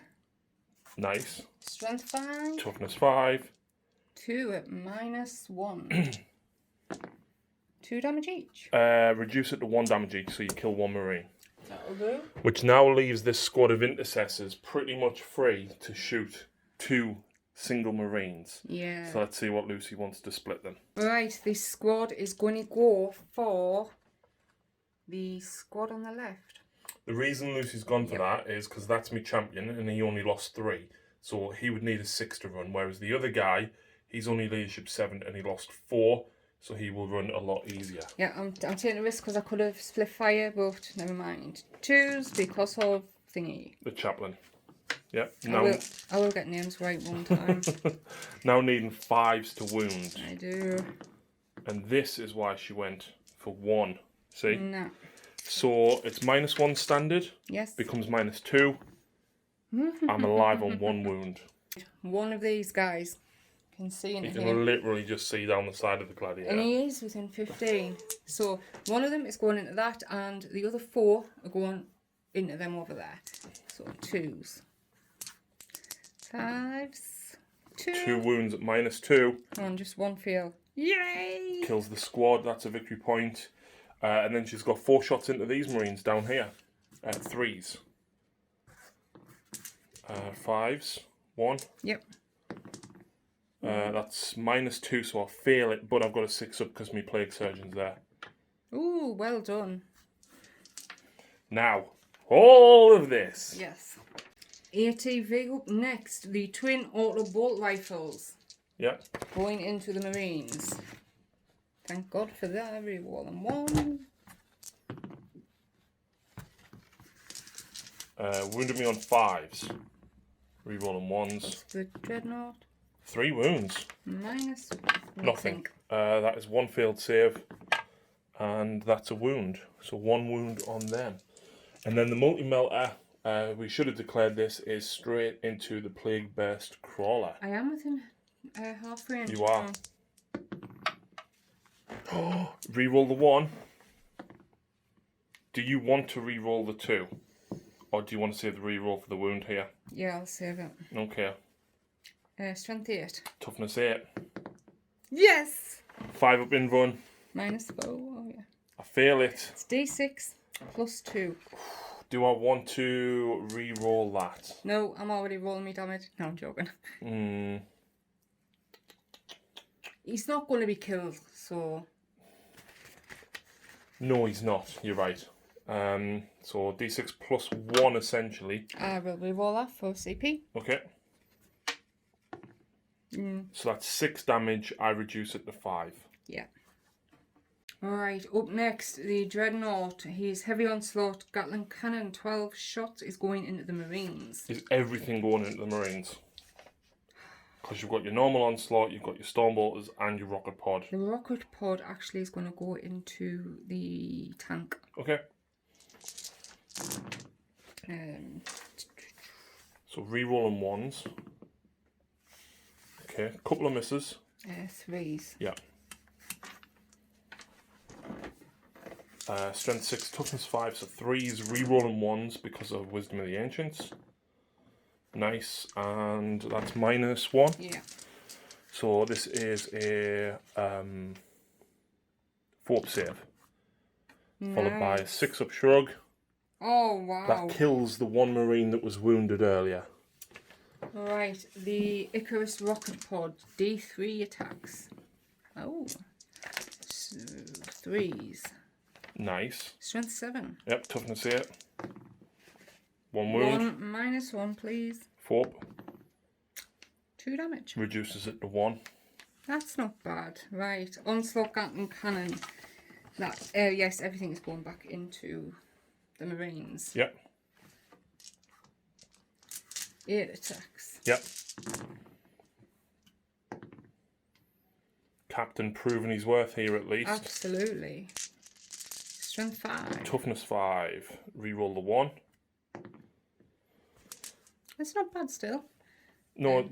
Nice. Strength 5. Toughness 5. 2 at -1. 2 damage each. Reduce it to 1 damage each, so you kill 1 Marine. That'll do. Which now leaves this squad of intercessors pretty much free to shoot 2 single Marines. Yeah. So let's see what Lucy wants to split them. Right, this squad is going to go for the squad on the left. The reason Lucy's gone for that is because that's my champion and he only lost 3. So he would need a 6 to run, whereas the other guy, he's only leadership 7 and he lost 4. So he will run a lot easier. Yeah, I'm taking a risk because I could have split fire, but never mind. 2s because of thingy. The chaplain. Yeah. I will get names right one time. Now needing 5s to wound. I do. And this is why she went for 1. See? No. So it's -1 standard. Yes. Becomes -2. I'm alive on 1 wound. One of these guys can see in You here. can literally just see down the side of the gladiator. And he is within 15. So one of them is going into that, and the other 4 are going into them over there. So 2s. 5s. 2 wounds at -2. Come on, just 1 fail. Yay! Kills the squad. That's a victory point. And then she's got 4 shots into these Marines down here. 3s. 5s. 1. Yep. That's -2, so I'll fail it, but I've got a 6 up because my Plague Surgeon's there. Ooh, well done. Now, all of this. Yes. ATV up next. The twin auto bolt rifles. Yeah. Going into the Marines. Thank God for that. Reroll them 1. Wounded me on 5s. Rerolling 1s. The dreadnought. 3 wounds. Minus Nothing. That is 1 failed save. And that's a wound. So 1 wound on them. And then the multi-melter, we should have declared this, is straight into the Plague Burst Crawler. I am within half range. You are. Reroll the 1. Do you want to reroll the 2? Or do you want to save the reroll for the wound here? Yeah, I'll save it. Okay. Strength 8. Toughness 8. Yes! 5 up in run. Minus 4. Oh, yeah. I fail it. It's D6 plus 2. Do I want to re-roll that? No, I'm already rolling me damage. No, I'm joking. He's not going to be killed, so... No, he's not. You're right. So D6 plus 1 essentially. I will re-roll that for CP. Okay. So that's 6 damage. I reduce it to 5. Yeah. Alright, up next, the Dreadnought. He's heavy onslaught, Gatling cannon, 12 shots is going into the Marines. Is everything going into the Marines? Because you've got your normal onslaught, you've got your stormbolters, and your rocket pod. The rocket pod actually is going to go into the tank. Okay. So re-rolling 1s. Okay, couple of misses. 3s. Yeah. Strength 6, toughness 5, so 3s, re-rolling 1s because of Wisdom of the Ancients. Nice, and that's -1. Yeah. So this is a 4-up save. Followed by a 6-up shrug. Oh, wow. That kills the 1 Marine that was wounded earlier. Right, the Icarus rocket pod, D3 attacks. Oh. So, 3s. Nice. Strength 7. Yep, toughness 8. 1 wound. 1 -1, please. 4. 2 damage. Reduces it to 1. That's not bad. Right, onslaught Gatling cannon. That yes, everything is going back into the Marines. Yep. 8 attacks. Yep. Captain proving his worth here at least. Absolutely. Strength 5. Toughness 5. Reroll the 1. That's not bad still. No,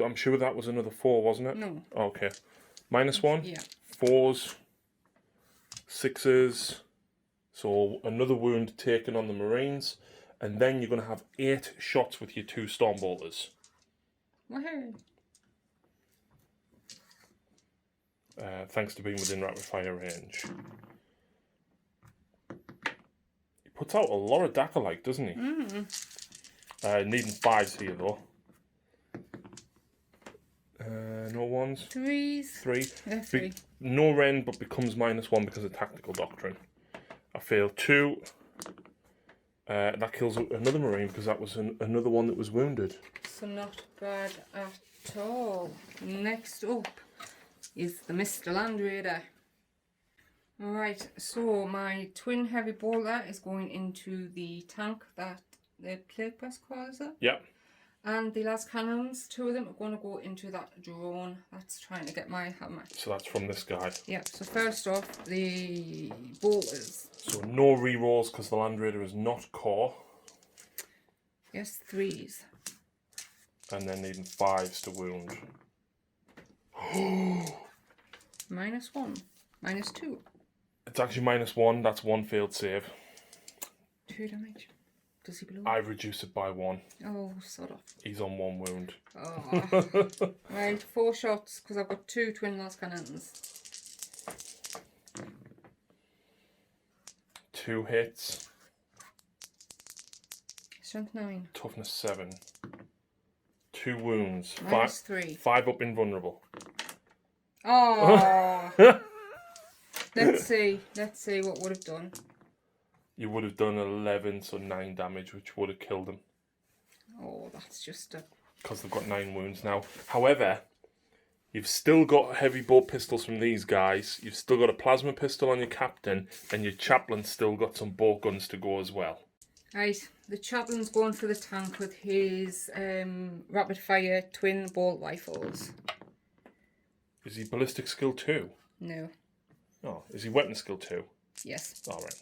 I'm sure that was another 4, wasn't it? No. Okay. -1. Yeah. 4s. 6s. So another wound taken on the Marines. And then you're going to have 8 shots with your 2 Stormbolters. Woohoo. thanks to being within rapid fire range. He puts out a lot of Daca-like, doesn't he? Needing 5s here though. No 1s. 3s. 3. 3. No Ren, but becomes -1 because of Tactical Doctrine. I failed 2. That kills another Marine because that was another one that was wounded. So not bad at all. Next up is the Mr. Land Raider. Alright, so my twin heavy bolter is going into the tank that the plague pest calls it. Yep. And the last cannons, 2 of them are going to go into that drone that's trying to get my hammer. So that's from this guy. Yep, so first off, the bolters. So no rerolls because the Land Raider is not core. Yes, 3s. And then needing 5s to wound. -1. -2. It's actually -1, that's 1 failed save. 2 damage. Does he blow? I've reduced it by 1. Oh, sort of. He's on 1 wound. Oh. Right, 4 shots because I've got 2 twin last cannons. 2 hits. Strength 9. Toughness 7. 2 wounds. -3. 5 up invulnerable. Oh. Let's see what would have done. You would have done 11, so 9 damage, which would have killed him. Oh, that's just a... Because they've got 9 wounds now. However, you've still got heavy bolt pistols from these guys. You've still got a plasma pistol on your captain, and your chaplain's still got some bolt guns to go as well. Right, the chaplain's going for the tank with his rapid fire twin bolt rifles. Is he ballistic skill 2? No. Oh, is he weapon skill 2? Yes. Alright.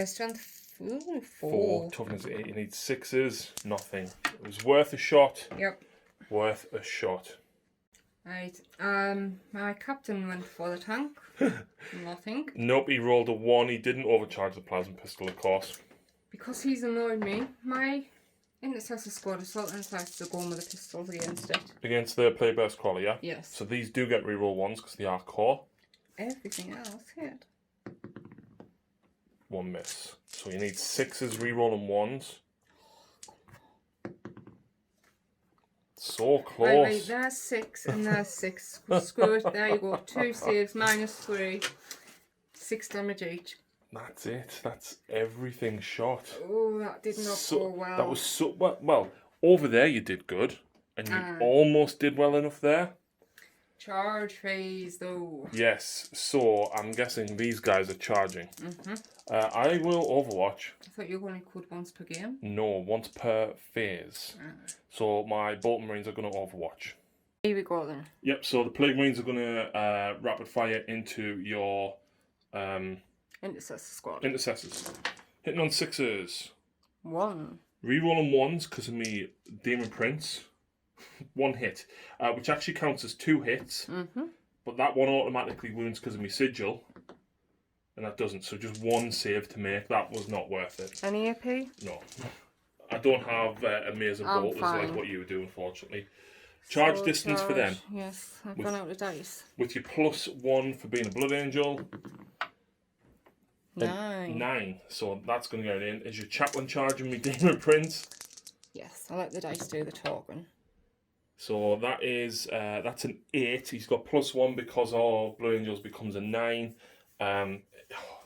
Strength 4. 4. Toughness 8. You need 6s. Nothing. It was worth a shot. Yep. Worth a shot. Right. My captain went for the tank. Nothing. Nope, he rolled a 1. He didn't overcharge the plasma pistol, of course. Because he's annoyed me, my intercessor squad assault and attacks are going with the pistols against it. Against the Playburst Crawler, yeah? Yes. So these do get reroll 1s because they are core. Everything else hit. 1 miss. So you need 6s rerolling 1s. So close. Right, there's 6 and there's 6. Screw it, there you go. 2 saves, -3. 6 damage each. That's it. That's everything shot. Oh, that did not go well. That was so... Well, over there you did good. And you almost did well enough there. Charge phase, though. Yes, so I'm guessing these guys are charging. I will Overwatch. I thought you only could once per game. No, once per phase. So my Bolton Marines are going to Overwatch. Here we go then. Yep, so the Plague Marines are going to rapid fire into your Intercessor squad. intercessors. Hitting on 6s. 1. Rerolling 1s because of me Demon Prince. 1 hit, which actually counts as 2 hits, but that one automatically wounds because of my sigil, and that doesn't, so just 1 save to make. That was not worth it. Any AP? No. I don't have amazing bolters like what you would do, unfortunately. Charge So distance for them. Yes, I've gone out of dice. With your +1 for being a Blood Angel. 9. 9, so that's going to go in. Is your chaplain charging me Demon Prince? Yes, I let the dice do the talking. So that is that's an 8. He's got +1 because our Blue Angels becomes a 9.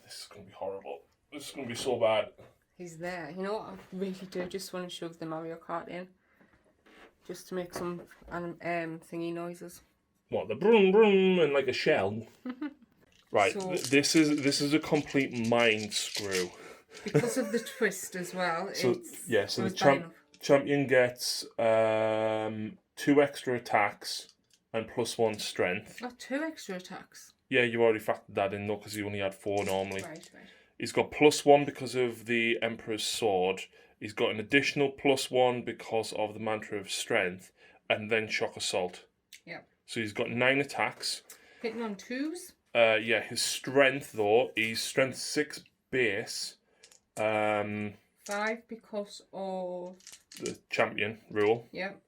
This is going to be horrible. This is going to be so bad. He's there. You know what? I really do just want to shove the Mario Kart in, just to make some thingy noises. What, the broom broom and like a shell? Right. So, this is a complete mind screw. Because of the twist as well. So the champion gets 2 extra attacks and +1 strength. Oh, 2 extra attacks. Yeah, you already factored that in though, because he only had 4 normally. Right. He's got +1 because of the Emperor's Sword. He's got an additional +1 because of the Mantra of Strength, and then Shock Assault. Yeah. So he's got 9 attacks. Hitting on 2s? Yeah, his strength though, he's strength 6 base. 5 because of the champion rule. Yep.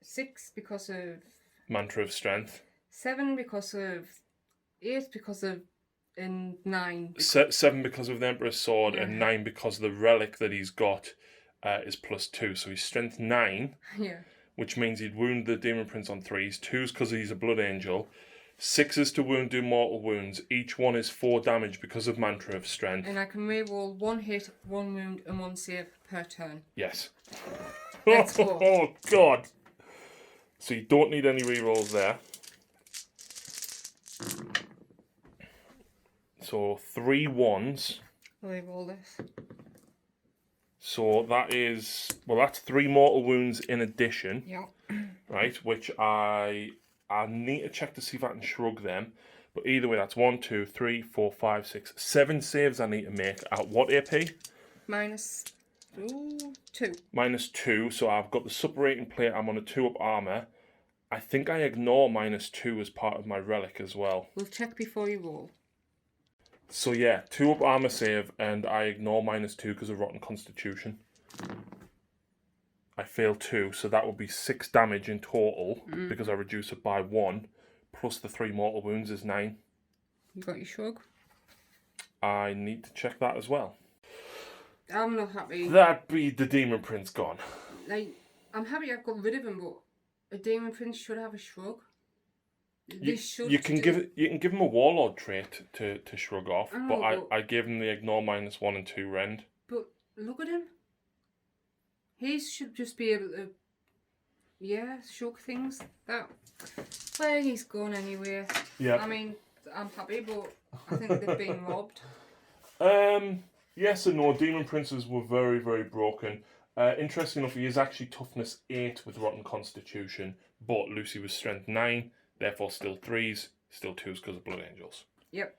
6 because of Mantra of Strength. 7 because of 8 because of... and 9. 7 because of the Emperor's Sword, and 9 because the relic that he's got is +2. So he's strength 9, Yeah. which means he'd wound the Demon Prince on 3s. 2's because he's a Blood Angel. 6s to wound, do mortal wounds. Each one is 4 damage because of Mantra of Strength. And I can reroll 1 hit, 1 wound, and 1 save per turn. Yes. Let's go. Oh, God. So you don't need any rerolls there. So 3 1s. I'll reroll this. So that is, well, that's 3 mortal wounds in addition. Yeah. Right, which I need to check to see if I can shrug them. But either way, that's 1, 2, 3, 4, 5, 6, 7 saves I need to make at what AP? -2. -2, so I've got the suppurating plate, I'm on a 2-up armour. I think I ignore -2 as part of my relic as well. We'll check before you roll. So yeah, 2-up armour save, and I ignore -2 because of Rotten Constitution. I fail 2, so that would be 6 damage in total, because I reduce it by 1, plus the 3 mortal wounds is 9. You got your shrug? I need to check that as well. I'm not happy. That'd be the Demon Prince gone. Like, I'm happy I've got rid of him, but a Demon Prince should have a shrug. You can give him a Warlord trait to shrug off, I gave him the ignore -1 and 2 rend. But look at him. He should just be able to, shrug things. Well, he's gone anyway. Yeah. I mean, I'm happy, but I think they've been robbed. Yes and no. Demon Princes were very, very broken. Interesting enough, he is actually toughness 8 with Rotten Constitution, but Lucy was strength 9, therefore still 3s, still 2s because of Blood Angels. Yep.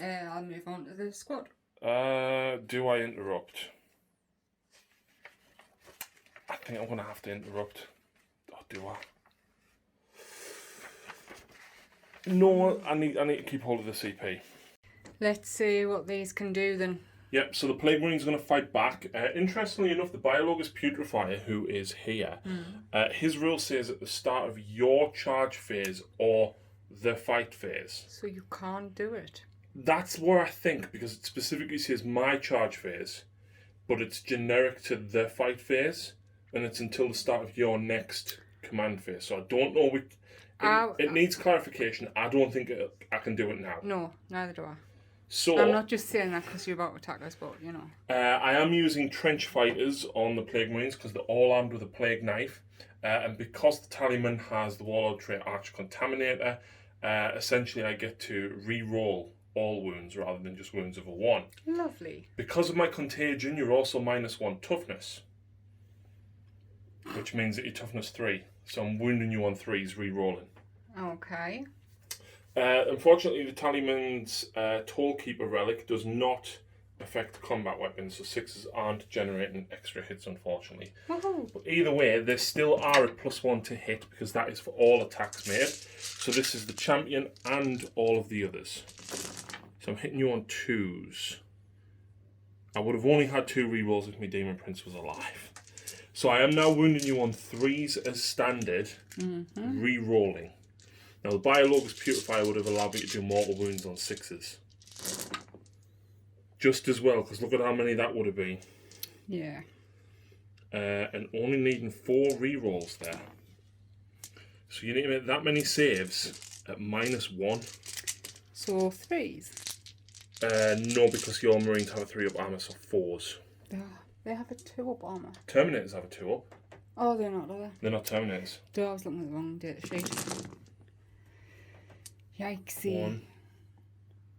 I'll move on to the squad. Do I interrupt? I think I'm going to have to interrupt. Or do I? No, I need to keep hold of the CP. Let's see what these can do then. Yep, so the Plague Marine's going to fight back. Interestingly enough, the Biologist Putrefier, who is here, his rule says at the start of your charge phase or the fight phase. So you can't do it. That's what I think, because it specifically says my charge phase, but it's generic to the fight phase, and it's until the start of your next command phase. So I don't know. It needs clarification. I don't think I can do it now. No, neither do I. So I'm not just saying that because you're about to attack us, but you know. I am using trench fighters on the Plague Marines because they're all armed with a plague knife, and because the Tallyman has the Warlord trait Arch Contaminator, essentially I get to re-roll all wounds rather than just wounds of a 1. Lovely. Because of my contagion, you're also -1 toughness, which means that you're toughness 3. So I'm wounding you on 3s, re-rolling. Okay. Unfortunately, the Tallyman's Tollkeeper relic does not affect combat weapons, so 6s aren't generating extra hits, unfortunately. Woohoo. But either way, they still are at +1 to hit because that is for all attacks made. So this is the champion and all of the others. So I'm hitting you on 2s. I would have only had 2 rerolls if my Demon Prince was alive. So I am now wounding you on 3s as standard, re-rolling. Now the Biologist Putrefier would have allowed me to do mortal wounds on 6s. Just as well, because look at how many that would have been. Yeah. And only needing 4 rerolls there. So you need to make that many saves at -1. So 3s? No, because your Marines have a 3-up armour, so 4s. They have a 2-up armour. Terminators have a 2-up. Oh, they're not, are they? They're not Terminators. I was looking at the wrong data sheet. Yikesy. 1.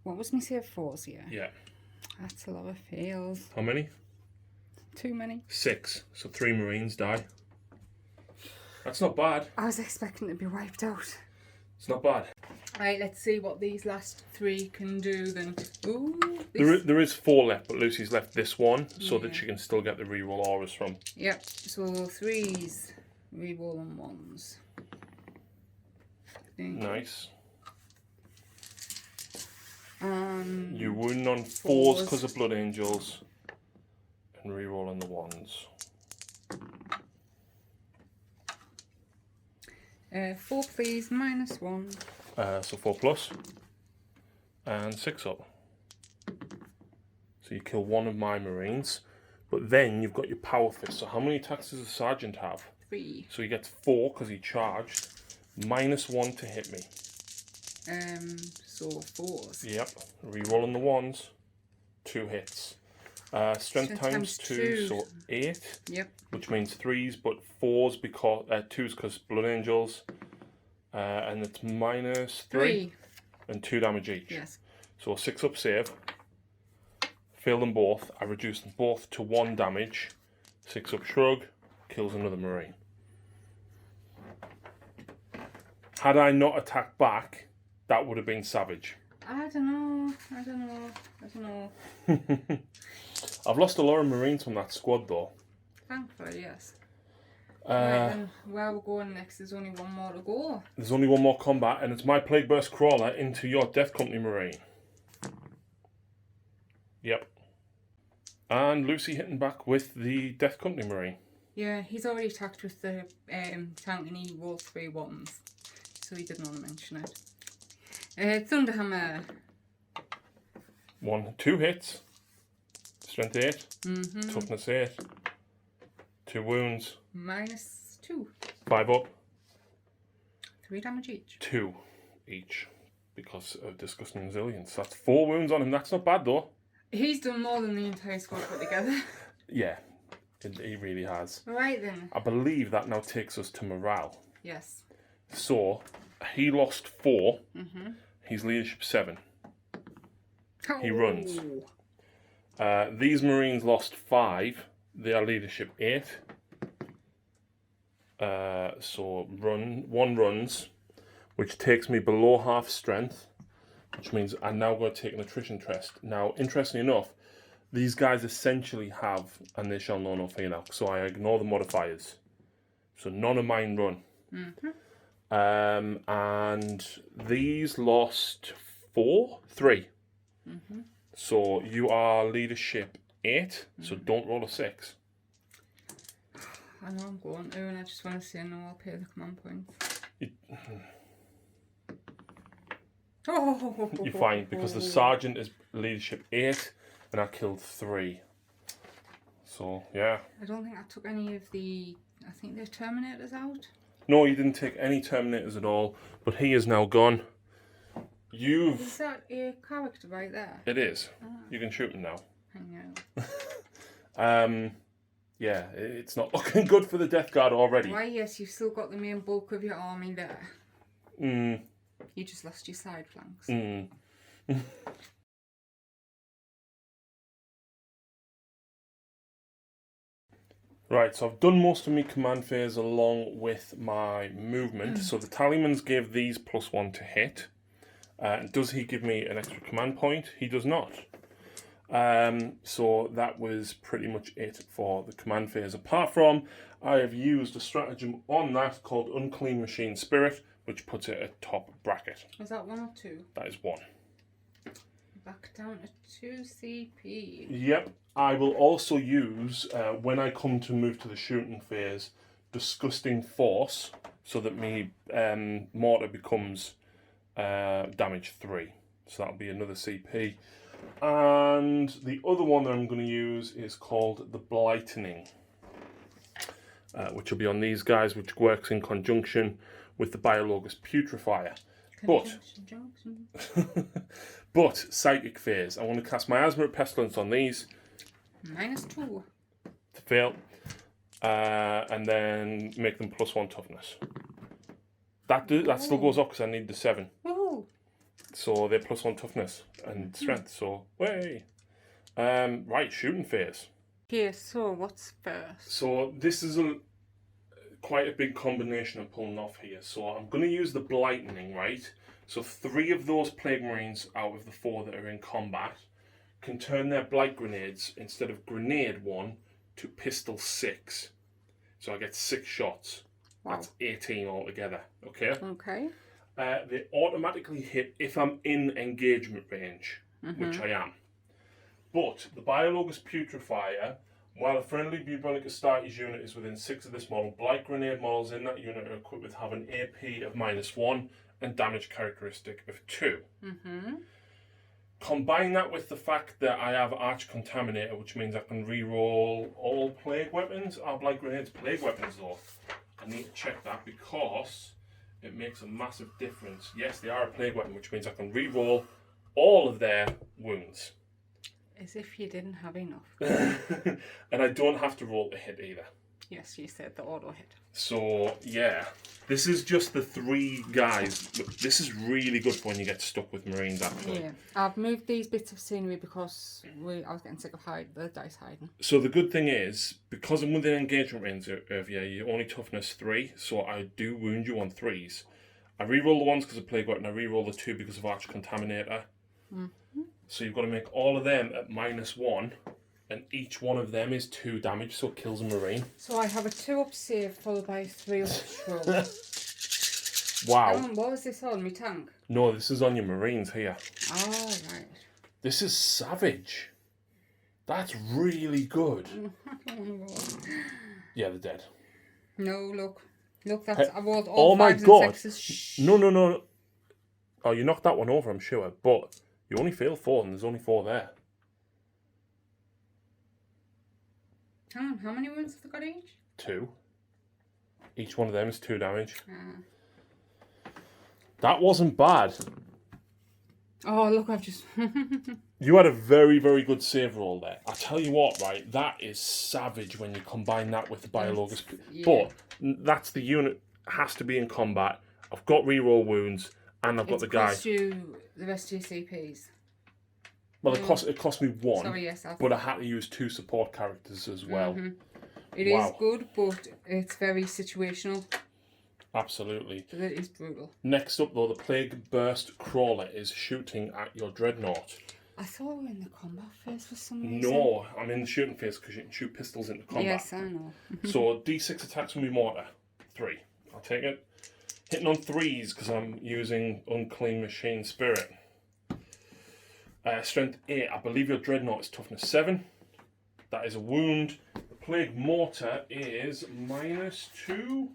What was me save 4s here? Yeah. That's a lot of fails. How many? Too many. 6. So 3 Marines die. That's not bad. I was expecting to be wiped out. It's not bad. Right, let's see what these last 3 can do then. Ooh. There is 4 left, but Lucy's left this one so that she can still get the reroll auras from. Yep, so 3s, reroll on 1s. Nice. You wound on 4s because of Blood Angels and reroll on the 1s. 4 please, -1. So 4 plus. and 6 up. So you kill one of my Marines, but then you've got your power fist. So how many attacks does the Sergeant have? 3. So he gets 4 because he charged. -1 to hit me. So 4s. Yep. Re-rolling the 1s. 2 hits. Strength times 2, so 8. Yep. Which means 3s, but 4s because 2s because Blood Angels. And it's -3 and 2 damage each. Yes. So a 6 up save. Fail them both. I reduce them both to 1 damage. 6 up shrug kills another Marine. Had I not attacked back, that would have been savage. I don't know. I've lost a lot of Marines from that squad though. Thankfully, yes. Right, then where we're going next, there's only one more to go. There's only one more combat, and it's my Plague Burst Crawler into your Death Company Marine. Yep. And Lucy hitting back with the Death Company Marine. Yeah, he's already attacked with the tank and he rolled 3 ones, so he didn't want to mention it. Thunderhammer. 2 hits. Strength 8. Mm-hmm. Toughness 8. 2 wounds. -2. 5 up. 3 damage each. 2 each. Because of Disgusting Resilience. That's 4 wounds on him. That's not bad though. He's done more than the entire squad put together. Yeah, he really has. Right then. I believe that now takes us to morale. Yes. So, he lost 4. Mm-hmm. He's leadership 7. Oh. He runs. These Marines lost 5. They are leadership 8. So 1 runs, which takes me below half strength, which means I'm now going to take an attrition test. Now, interestingly enough, these guys essentially have, and they shall know no fear now, so I ignore the modifiers. So none of mine run. Mm-hmm. And these lost 3. Mm-hmm. So you are leadership 8, so don't roll a 6. I know I'm going to, and I just want to say no, I'll pay the command points. You're fine, because the Sergeant is leadership 8, and I killed 3. So, yeah. I don't think I took any of the, I think the Terminators out. No, you didn't take any Terminators at all, but he is now gone. Is that a character right there? It is. You can shoot him now. I know. Yeah, it's not looking good for the Death Guard already. Why, yes, you've still got the main bulk of your army there. You just lost your side flanks. Right, so I've done most of my command phase along with my movement. So the Tallyman's gave these +1 to hit. Does he give me an extra command point? He does not. So that was pretty much it for the command phase. Apart from, I have used a stratagem on that called Unclean Machine Spirit, which puts it at top bracket. Was that 1 or 2? That is 1. Back down to 2 CP. Yep. I will also use, when I come to move to the shooting phase, Disgusting Force, so that me mortar becomes damage 3. So that'll be another CP. And the other one that I'm going to use is called the Blightening, which will be on these guys, which works in conjunction with the Biologus Putrefier. But Psychic Phase, I want to cast Miasma Pestilence on these. -2. To fail. And then make them +1 toughness. That still goes up because I need the 7. Woohoo! So they're +1 toughness and strength. So, way. Right, shooting phase. Okay, so what's first? So this is quite a big combination I'm pulling off here. So I'm going to use the Blightening, right? So 3 of those Plague Marines out of the 4 that are in combat can turn their Blight Grenades, instead of Grenade 1, to Pistol 6. So I get 6 shots. Wow. That's 18 altogether, okay? Okay. They automatically hit if I'm in engagement range, which I am. But the Biologus Putrefier, while a friendly bubonic Astartes unit is within 6 of this model, Blight Grenade models in that unit are equipped with having AP of -1 and damage characteristic of 2. Combine that with the fact that I have Arch Contaminator, which means I can re-roll all plague weapons. I'll blight grenades plague weapons though. I need to check that because it makes a massive difference. Yes, they are a plague weapon, which means I can re-roll all of their wounds. As if you didn't have enough. And I don't have to roll to hit either. Yes, you said the auto hit. So, yeah. This is just the 3 guys. Look, this is really good for when you get stuck with Marines, actually. Yeah. I've moved these bits of scenery because I was getting sick of the dice hiding. So the good thing is, because I'm within engagement range of you, you're only toughness 3, so I do wound you on 3s. I re-roll the 1s because of Plague Weapon, I re-roll the 2 because of Arch Contaminator. Mm-hmm. So you've got to make all of them at -1, and each one of them is 2 damage, so it kills a Marine. So I have a 2-up save followed by a 3-up shrug. Wow. What was this on? My tank? No, this is on your Marines here. Oh, right. This is savage. That's really good. Yeah, they're dead. No, look. Look, that's... I rolled all 5s and 6s. Shh. No. Oh, you knocked that one over, I'm sure, but you only failed 4 and there's only 4 there. Hang on, how many wounds have they got each? 2. Each one of them is 2 damage. Ah. That wasn't bad. Oh, look, I've just... You had a very, very good save roll there. I tell you what, right, that is savage when you combine that with the Biologus. Yeah. But that's the unit, has to be in combat. I've got reroll wounds, and I've got the guy. It's cost you the rest of your CPs. Well, it cost me 1. Sorry, yes, but I had to use 2 support characters as well. Mm-hmm. It is good, but it's very situational. Absolutely. But it is brutal. Next up, though, the Plague Burst Crawler is shooting at your Dreadnought. I thought we were in the combat phase for some reason. No, I'm in the shooting phase because you can shoot pistols into combat. Yes, I know. So, D6 attacks from my mortar. 3. I'll take it. Hitting on 3s because I'm using Unclean Machine Spirit. Strength 8. I believe your Dreadnought is toughness 7. That is a wound. The Plague Mortar is -2.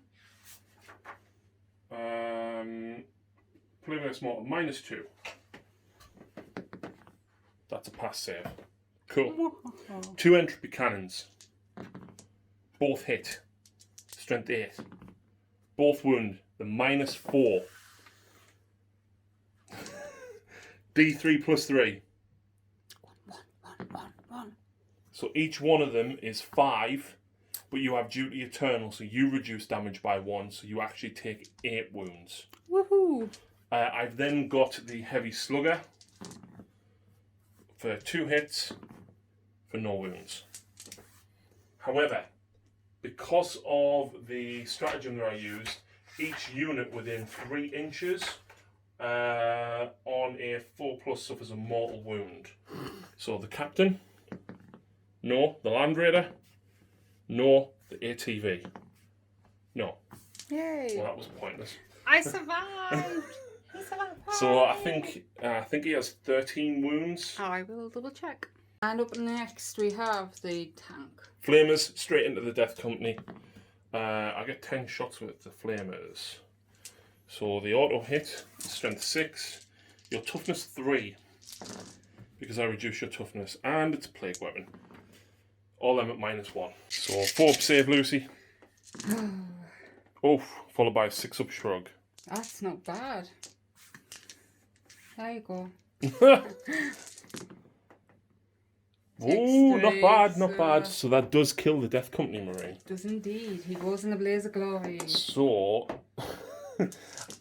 Plague Mortar -2. That's a pass save. Cool. 2 entropy cannons. Both hit. Strength 8. Both wound. The -4. D3 plus 3. 1. So each one of them is 5, but you have Duty Eternal, so you reduce damage by 1, so you actually take 8 wounds. Woohoo! I've then got the Heavy Slugger for 2 hits for no wounds. However, because of the stratagem that I used, each unit within 3 inches on a 4+ suffers a mortal wound. So the Captain, no. The Land Raider, no. The ATV, no. Yay! Well, that was pointless. I survived! He survived! So I think he has 13 wounds. I will double check. And up next we have the tank. Flamers, straight into the Death Company. I get 10 shots with the Flamers. So the auto hit, strength 6, your toughness 3, because I reduce your toughness, and it's a plague weapon. All them at -1. So 4-up save, Lucy. Oh, followed by a 6-up shrug. That's not bad. There you go. Oh, not bad, not bad. So that does kill the Death Company Marine. Does indeed. He goes in a blaze of glory. So,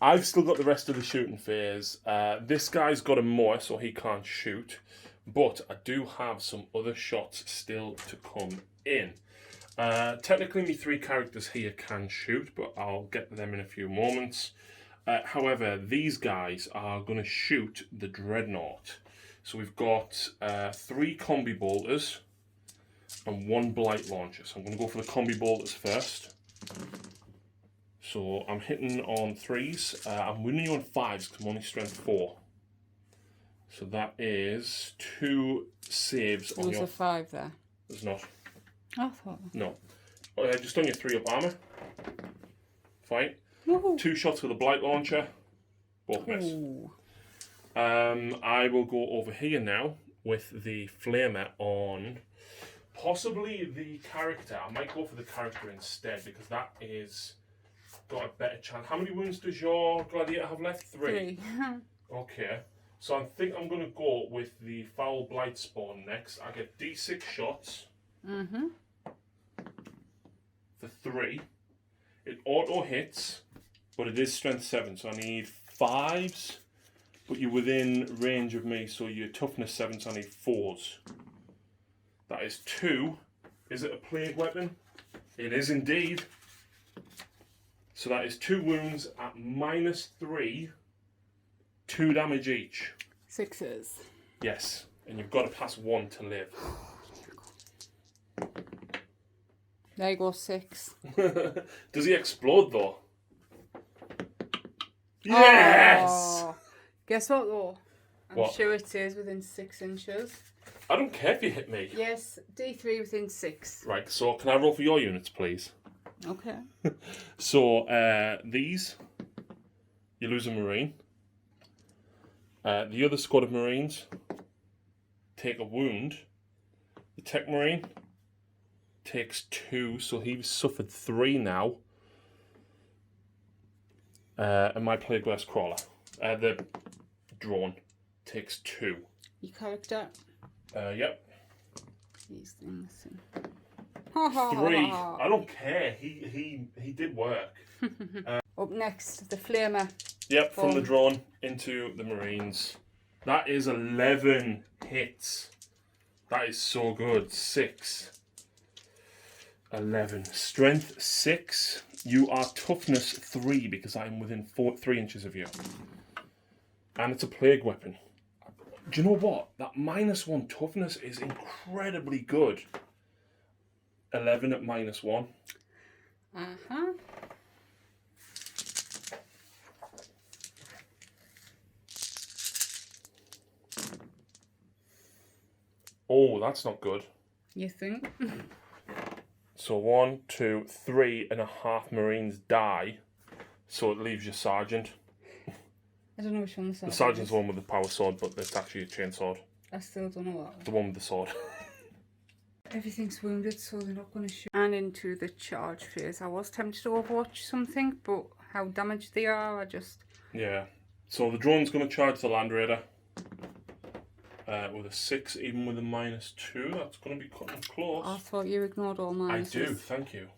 I've still got the rest of the shooting phase. This guy's got a more, so he can't shoot. But I do have some other shots still to come in. Technically, my 3 characters here can shoot, but I'll get to them in a few moments. However, these guys are going to shoot the Dreadnought. So we've got 3 combi bolters and 1 blight launcher. So I'm going to go for the combi bolters first. So I'm hitting on 3s. I'm winning you on 5s because I'm only strength 4. So that is 2 saves on your... There's a 5 there. There's not. I thought. No. Just on your 3-up armour. Fine. Woohoo. 2 shots with a blight launcher. Both miss. Ooh. I will go over here now with the flamer on possibly the character. I might go for the character instead because that is got a better chance. How many wounds does your gladiator have left? 3. Okay. So I think I'm going to go with the Foul Blight Spawn next. I get D6 shots. For 3. It auto hits, but it is strength 7, so I need 5s. But you're within range of me, so you're toughness 7, so I need 4s. That is 2. Is it a plague weapon? It is indeed. So that is 2 wounds at -3, 2 damage each. 6s. Yes, and you've got to pass 1 to live. There you go, 6. Does he explode though? Yes! Oh, guess what though? I'm What? sure it says within 6 inches. I don't care if you hit me. Yes, D3 within 6. Right, so can I roll for your units, please? Okay. So, these, you lose a Marine. The other squad of Marines take a wound. The Tech Marine takes 2, so he's suffered 3 now. And my Plague West Crawler, the drone, takes 2. Your character? Yep. These things. 3. I don't care. He did work. Up next, the flamer. Yep, from the drone into the Marines. That is 11 hits. That is so good. 6. 11. Strength 6. You are toughness 3 because I'm within 3 inches of you. And it's a plague weapon. Do you know what? That -1 toughness is incredibly good. 11 at -1. Uh-huh. Oh, that's not good. You think? So 1, 2, 3.5 Marines die. So it leaves your sergeant. I don't know which one the sergeant The sergeant's is. the one with the power sword, but it's actually a chain sword. I still don't know what. The one with the sword. Everything's wounded, so they're not going to shoot. And into the charge phase. I was tempted to overwatch something, but how damaged they are, I just... Yeah. So the drone's going to charge the Land Raider. With a 6, even with a -2. That's going to be cutting close. I thought you ignored all mine. I do, thank you.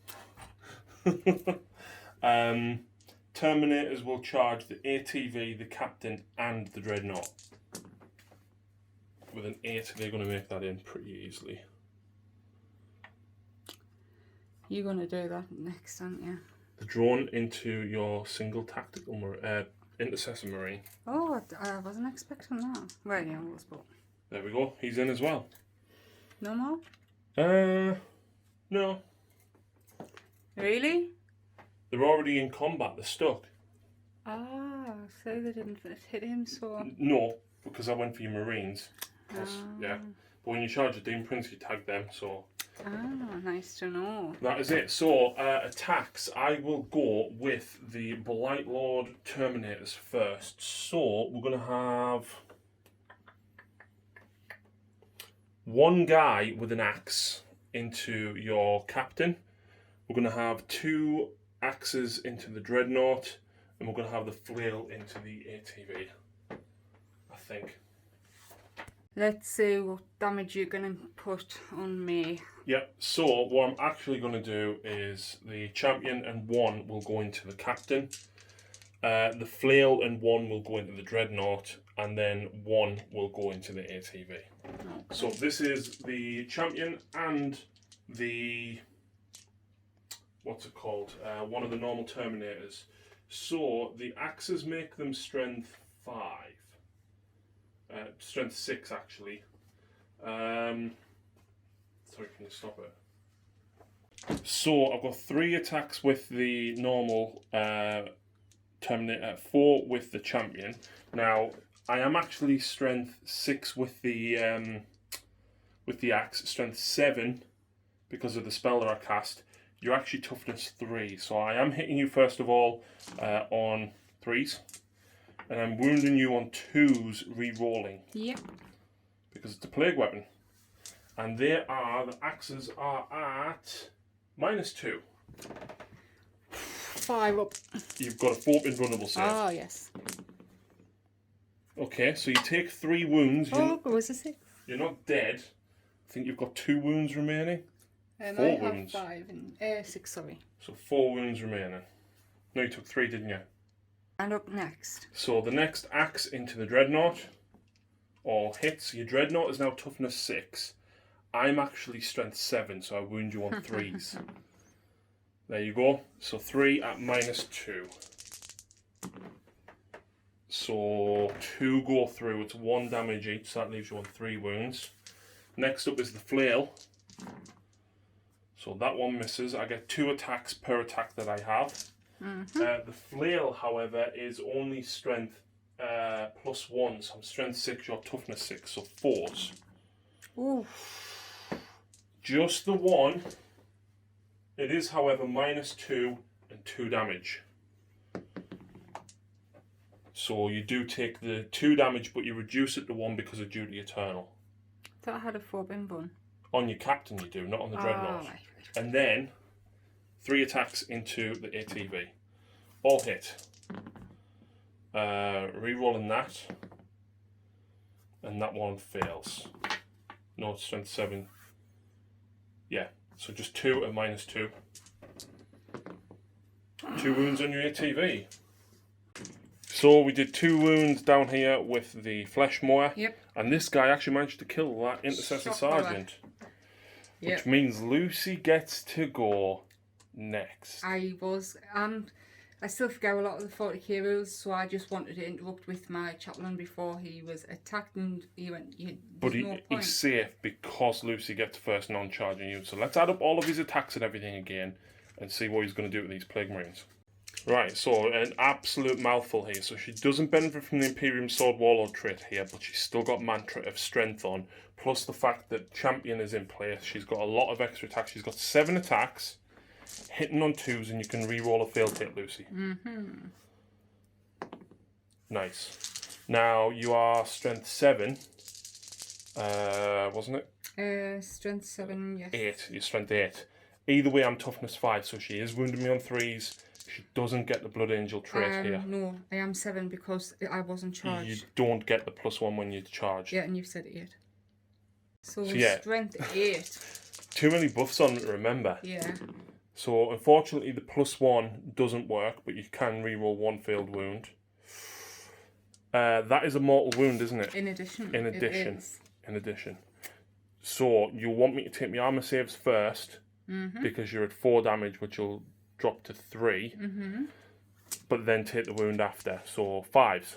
Terminators will charge the ATV, the Captain, and the Dreadnought. With an 8, they're going to make that in pretty easily. You're going to do that next, aren't you? The drone into your single tactical intercessor Marine. Oh, I wasn't expecting that. Well, yeah, I was, but... There we go. He's in as well. No more? No. Really? They're already in combat. They're stuck. Ah, so they didn't hit him, so... No, because I went for your Marines. Yeah. But when you charge a Demon Prince, you tag them, so... Ah, nice to know. That is it. So, attacks, I will go with the Blight Lord Terminators first. So, we're going to have 1 guy with an axe into your Captain. We're going to have 2 axes into the Dreadnought. And we're going to have the flail into the ATV. I think. Let's see what damage you're going to put on me. Yep, so what I'm actually going to do is the champion and 1 will go into the Captain. The flail and 1 will go into the Dreadnought. And then 1 will go into the ATV. Okay. So this is the champion and the... What's it called? One of the normal Terminators. So the axes make them strength 5. Strength 6 actually. Sorry, can you stop it? So I've got 3 attacks with the normal Terminator, 4 with the champion. Now I am actually strength 6 with the axe, strength 7 because of the spell that I cast. You're actually toughness 3, so I am hitting you first of all on 3s. And I'm wounding you on 2s, re-rolling. Yep. Because it's a plague weapon. And the axes are at -2. 5 up. You've got a 4-pin vulnerable save. Oh, yes. Okay, so you take 3 wounds. Oh, look, it was a 6. You're not dead. I think you've got 2 wounds remaining. 4 I wounds. have 5 and 6, sorry. So 4 wounds remaining. No, you took 3, didn't you? And up next. So the next axe into the Dreadnought. All hits. Your Dreadnought is now toughness 6. I'm actually strength 7, so I wound you on 3s. There you go. So 3 at -2. So 2 go through. It's 1 damage each, so that leaves you on 3 wounds. Next up is the Flail. So that one misses. I get 2 attacks per attack that I have. The Flail, however, is only strength +1. So I'm strength 6, you're toughness 6, so 4s. Ooh. Just the one. It is, however, -2 and 2 damage. So you do take the 2 damage, but you reduce it to 1 because of Duty Eternal. I thought I had a 4-pin bun. On your captain you do, not on the Dreadnought. Right. And then 3 attacks into the ATV. All hit. Rerolling that. And that one fails. No, it's strength 7. Yeah, so just 2 at -2. 2 wounds on your ATV. So we did 2 wounds down here with the flesh mower. Yep. And this guy actually managed to kill that intercessor sergeant. Yep. Which means Lucy gets to go next. I still forget a lot of the 40k rules, so I just wanted to interrupt with my chaplain before he was attacked, and he went, but he's safe because Lucy gets first non-charging unit. So let's add up all of his attacks and everything again and see what he's going to do with these Plague Marines. Right, so an absolute mouthful here. So she doesn't benefit from the Imperium Sword Warlord trait here, but she's still got Mantra of Strength on, plus the fact that Champion is in place. She's got a lot of extra attacks. She's got 7 attacks, hitting on 2s, and you can re-roll a failed hit, Lucy. Nice. Now, you are Strength 7, wasn't it? Strength 7, yes. 8, you're Strength 8. Either way, I'm Toughness 5, so she is wounding me on 3s. She doesn't get the Blood Angel trait here. No, I am 7 because I wasn't charged. You don't get the +1 when you're charged. Yeah, and you've said 8. So yeah. Strength 8. Too many buffs on to remember. Yeah. So unfortunately the +1 doesn't work, but you can reroll 1 failed wound. That is a mortal wound, isn't it? In addition. In addition. It is. In addition. So you want me to take my armor saves first, because you're at 4 damage, which will drop to 3, but then take the wound after. So 5s.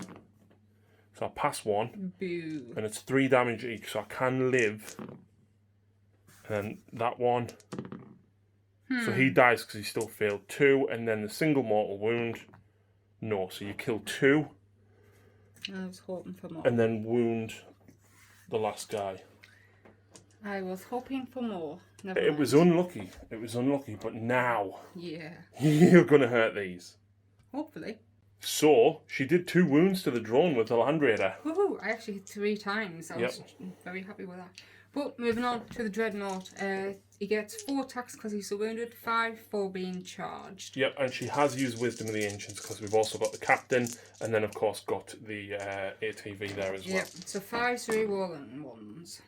So I pass 1, Boo. and it's 3 damage each, so I can live. And then that one. So he dies because he still failed 2, and then the single mortal wound. No, so you kill 2. I was hoping for more. And then wound the last guy. I was hoping for more. It was unlucky. It was unlucky, but now Yeah. you're going to hurt these. Hopefully. So, she did 2 wounds to the drone with the Land Raider. Woohoo! I actually hit 3 times. I was very happy with that. But moving on to the Dreadnought. He gets 4 attacks because he's so wounded, 5 for being charged. Yep, and she has used Wisdom of the Ancients because we've also got the Captain, and then of course got the ATV there as well. Yep, so 5 re-rolling ones.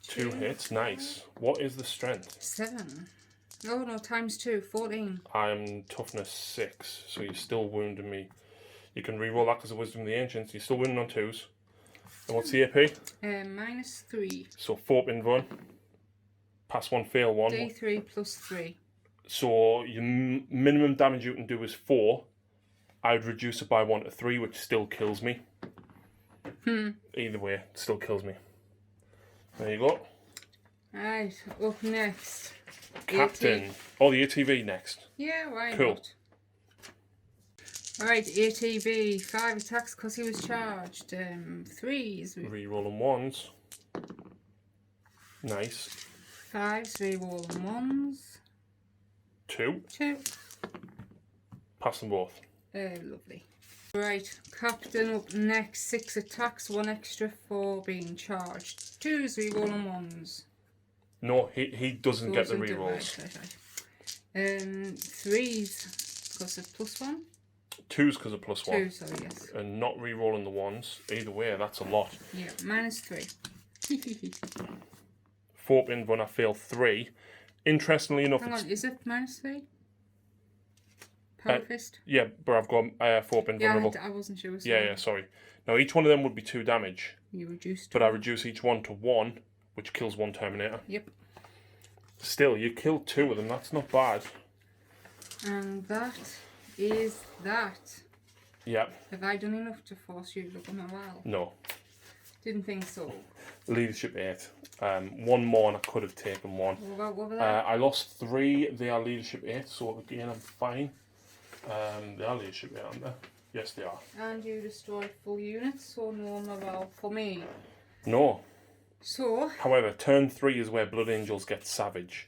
2 hits, nice. What is the strength? 7. Oh no, times 2, 14. I'm toughness 6, so you're still wounding me. You can re-roll that because of Wisdom of the Ancients. You're still wounding on 2s. And what's the AP? -3. So 4-pin run. Pass 1, fail 1. D3 plus 3. So your minimum damage you can do is 4. I would reduce it by 1 to 3, which still kills me. Either way, it still kills me. There you go. Right, up next. Captain. Oh, the ATV next. Yeah, why Cool. not? Alright, ATV, 5 attacks because he was charged. 3s. Rerolling 1s. Nice. 5s, re-rolling 1s. 2. 2. Pass them both. Lovely. Right, Captain up next. 6 attacks, 1 extra for being charged. 2s, reroll and 1s. No, he doesn't get the rerolls. Right. 3s because of +1. 2s because of +1. 2, sorry, yes. And not re-rolling the 1s. Either way, that's a lot. Yeah, -3. 4 pin when I fail 3. Interestingly enough, Hang on, is it -3? Power fist? Yeah, but I've got 4 pin vulnerable. I wasn't sure. Yeah, sorry. Now each one of them would be 2 damage. You reduced. But I reduce each one to 1, which kills 1 Terminator. Yep. Still, you killed 2 of them. That's not bad. And that is that. Yeah. Have I done enough to force you to look on my wall? No. Didn't think so. Leadership 8. 1 more and I could have taken 1. What about that? I lost 3. They are leadership 8, so again I'm fine. They are leadership 8, aren't they? Yes, they are. And you destroyed full units, so no morale for me. No. So. However, turn 3 is where Blood Angels get savage.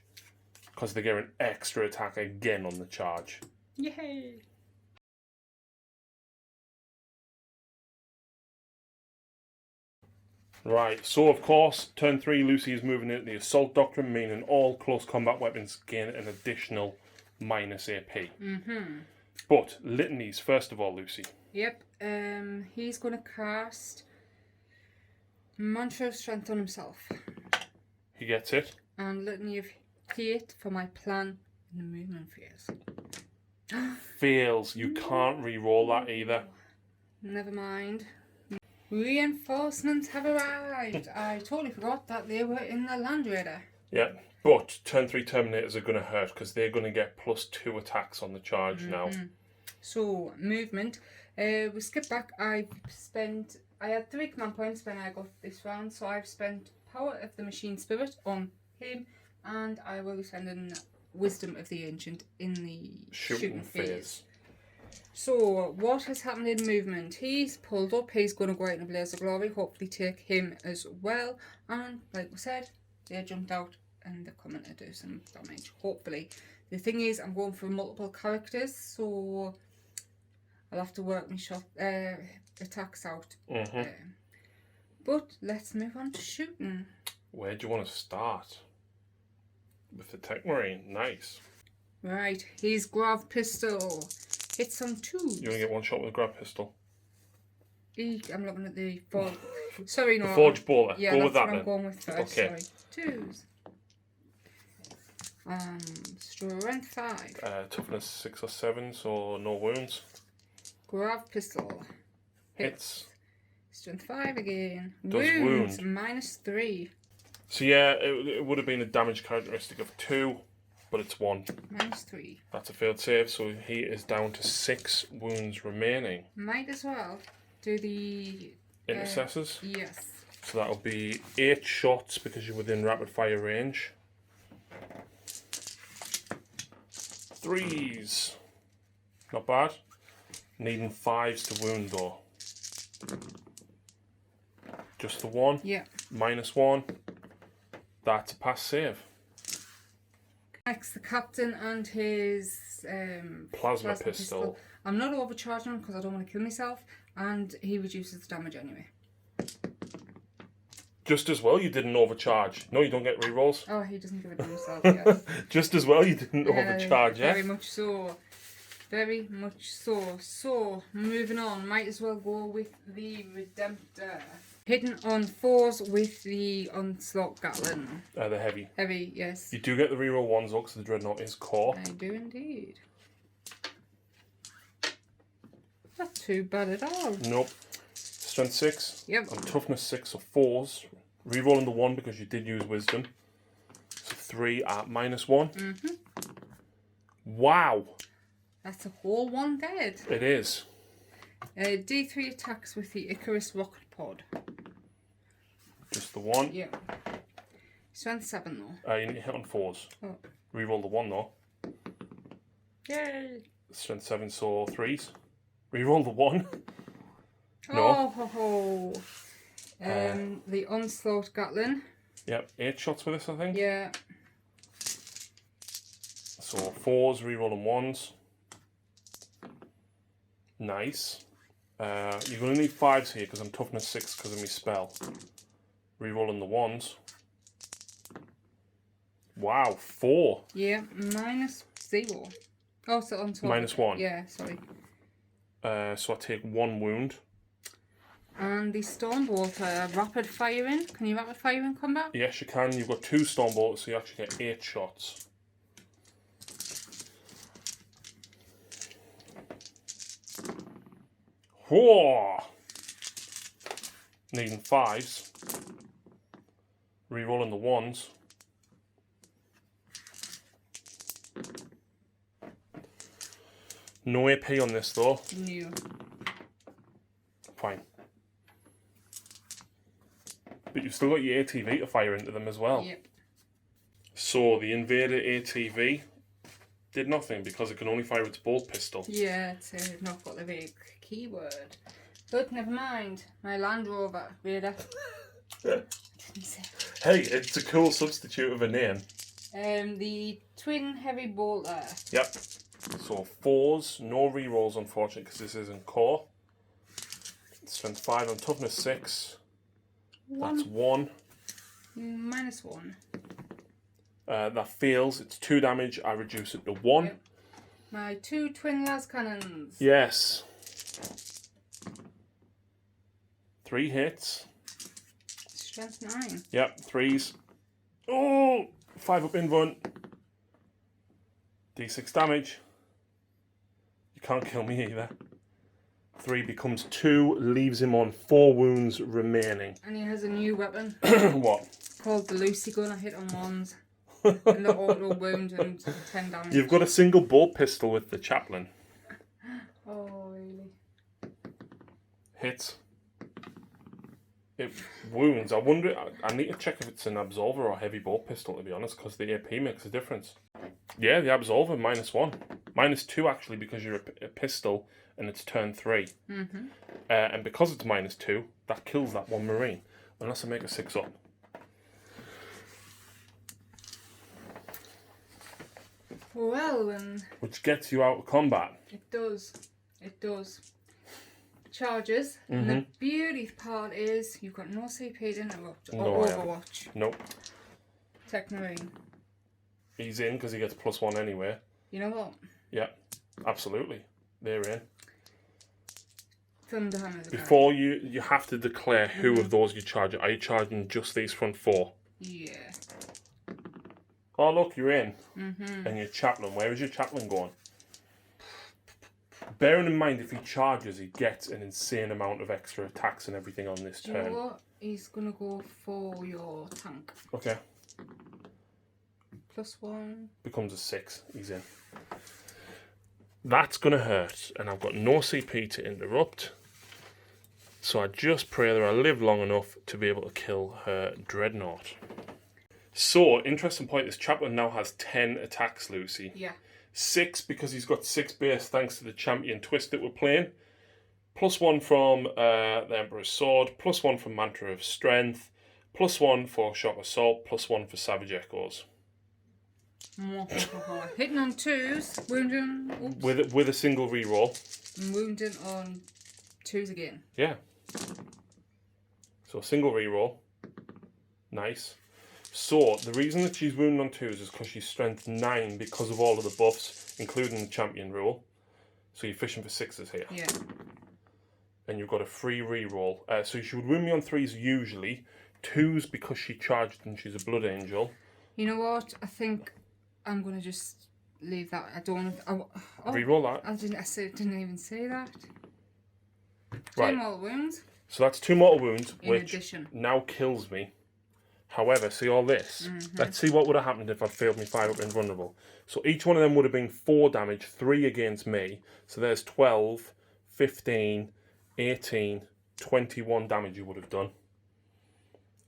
Because they get an extra attack again on the charge. Yay! Right, so of course, turn 3, Lucy is moving into the Assault Doctrine, meaning all close combat weapons gain an additional -AP. But, litanies, first of all, Lucy. Yep, he's going to cast Mantra of Strength on himself. He gets it. And Litany of Hate for my plan in the movement phase. Fails, you can't re-roll that either. Never mind. Reinforcements have arrived. I totally forgot that they were in the Land Raider. Yeah, but turn 3 Terminators are going to hurt because they're going to get +2 attacks on the charge now. So, movement. We skip back. I had 3 command points when I got this round, so I've spent Power of the Machine Spirit on him, and I will be spending Wisdom of the Ancient in the shooting phase. So, what has happened in movement? He's pulled up, he's going to go out in a blaze of glory, hopefully take him as well. And, like we said, they jumped out and they're coming to do some damage, hopefully. The thing is, I'm going for multiple characters, so I'll have to work my attacks out. But let's move on to shooting. Where do you want to start? With the Tech Marine, nice. Right, he's Grav Pistol. Hit some 2s. You only get 1 shot with a grab pistol. I'm looking at the forge. Sorry, no. The Forge Bowler. Yeah, go that's with that what then. I'm going with first. Okay. Sorry. 2s. Strength 5. Toughness 6 or 7, so no wounds. Grav Pistol. Hits. Strength 5 again. Does Wounds wound. -3. So yeah, it would have been a damage characteristic of 2, but it's 1. -3. That's a failed save, so he is down to 6 wounds remaining. Might as well do the Intercessors. Yes. So that'll be 8 shots because you're within rapid fire range. 3s. Not bad. Needing 5s to wound though. Just the 1. Yeah. -1. That's a pass save. Next, the captain and his Plasma pistol. I'm not overcharging him because I don't want to kill myself, and he reduces the damage anyway. Just as well you didn't overcharge. No, you don't get rerolls. Oh, he doesn't give it to himself, yes. Just as well you didn't overcharge, yeah? Very much so. Very much so. So, moving on, might as well go with the Redemptor. Hidden on 4s with the Onslaught Gatling. The heavy. Heavy, yes. You do get the reroll 1s though, because the Dreadnought is core. I do indeed. Not too bad at all. Nope. Strength 6. Yep. And toughness 6, so 4s. Rerolling the 1 because you did use wisdom. So 3 at -1. Wow. That's a whole 1 dead. It is. D3 attacks with the Icarus rocket pod. Just the 1. Yeah. Strength 7 though. You need to hit on 4s. Oh. Reroll the 1 though. Yay. Strength 7, so 3s. Reroll the 1. No. Oh ho ho. The Onslaught Gatling. Yep, 8 shots with this, I think. Yeah. So 4s, rerolling 1s. Nice. You're going to need 5s here because I'm toughness 6 because of my spell. Rerolling the 1s. Wow, 4. Yeah, -0. Oh, so on top. -1. Yeah, sorry. So I take 1 wound. And the Stormbolter rapid firing. Can you rapid fire in combat? Yes, you can. You've got 2 Stormbolters, so you actually get 8 shots. Whoa! Needing 5s. Rerolling the 1s. No AP on this though. No. Fine. But you've still got your ATV to fire into them as well. Yep. So the Invader ATV did nothing because it can only fire its bolt pistol. Yeah, it's not got the big keyword. But never mind. My Land Rover, Raider. Hey, it's a cool substitute of a name. The Twin Heavy Bolter. Yep. So 4s, no rerolls unfortunately because this isn't core. Strength 5 on toughness 6. That's 1. -1. That fails. It's 2 damage. I reduce it to 1. Yep. My 2 Twin Las Cannons. Yes. 3 hits. Strength 9. Yep, 3s. Oh! 5 up invuln. D6 damage. You can't kill me either. 3 becomes 2, leaves him on 4 wounds remaining. And he has a new weapon. What? It's called the Lucy Gun. I hit on 1s. And the auto wound and 10 damage. You've got a single bolt pistol with the chaplain. Oh, really? Hits. It wounds. I wonder. I need to check if it's an absolver or heavy bolt pistol to be honest, because the AP makes a difference. Yeah, the absolver -1, -2 actually because you're a pistol and it's turn 3. Mm-hmm. And because it's -2, that kills that one marine unless I make a 6 up. Well, then. Which gets you out of combat. It does. It does. Charges. And the beauty part is you've got no CP to interrupt or Overwatch. Nope. Technomarine. He's in because he gets +1 anyway. You know what? Yeah, absolutely. They're in. Thunderhammer's Before you have to declare who of those you charge. Are you charging just these front 4? Yeah. Oh look, you're in. And your chaplain. Where is your chaplain going? Bearing in mind, if he charges, he gets an insane amount of extra attacks and everything on this turn. You know what? He's going to go for your tank. Okay. +1. Becomes a 6. He's in. That's going to hurt. And I've got no CP to interrupt. So I just pray that I live long enough to be able to kill her dreadnought. So, interesting point. This chaplain now has 10 attacks, Lucy. Yeah. 6 because he's got 6 base thanks to the champion twist that we're playing. +1 from the Emperor's Sword. +1 from Mantra of Strength. +1 for Shock Assault. +1 for Savage Echoes. Hitting on 2s. Wounding. Oops. With a single reroll. Wounding on 2s again. Yeah. So a single reroll. Nice. So, the reason that she's wounded on 2s is because she's strength 9 because of all of the buffs, including the champion rule. So you're fishing for 6s here. Yeah. And you've got a free reroll. So she would wound me on 3s usually. 2s because she charged and she's a blood angel. You know what? I think I'm going to just leave that. I don't want to... Reroll that. I didn't even say that. Right. 2 more wounds. So that's 2 mortal wounds, which addition. now kills me. However, see all this? Let's see what would have happened if I'd failed me 5 up invulnerable. So each one of them would have been 4 damage, 3 against me. So there's 12, 15, 18, 21 damage you would have done.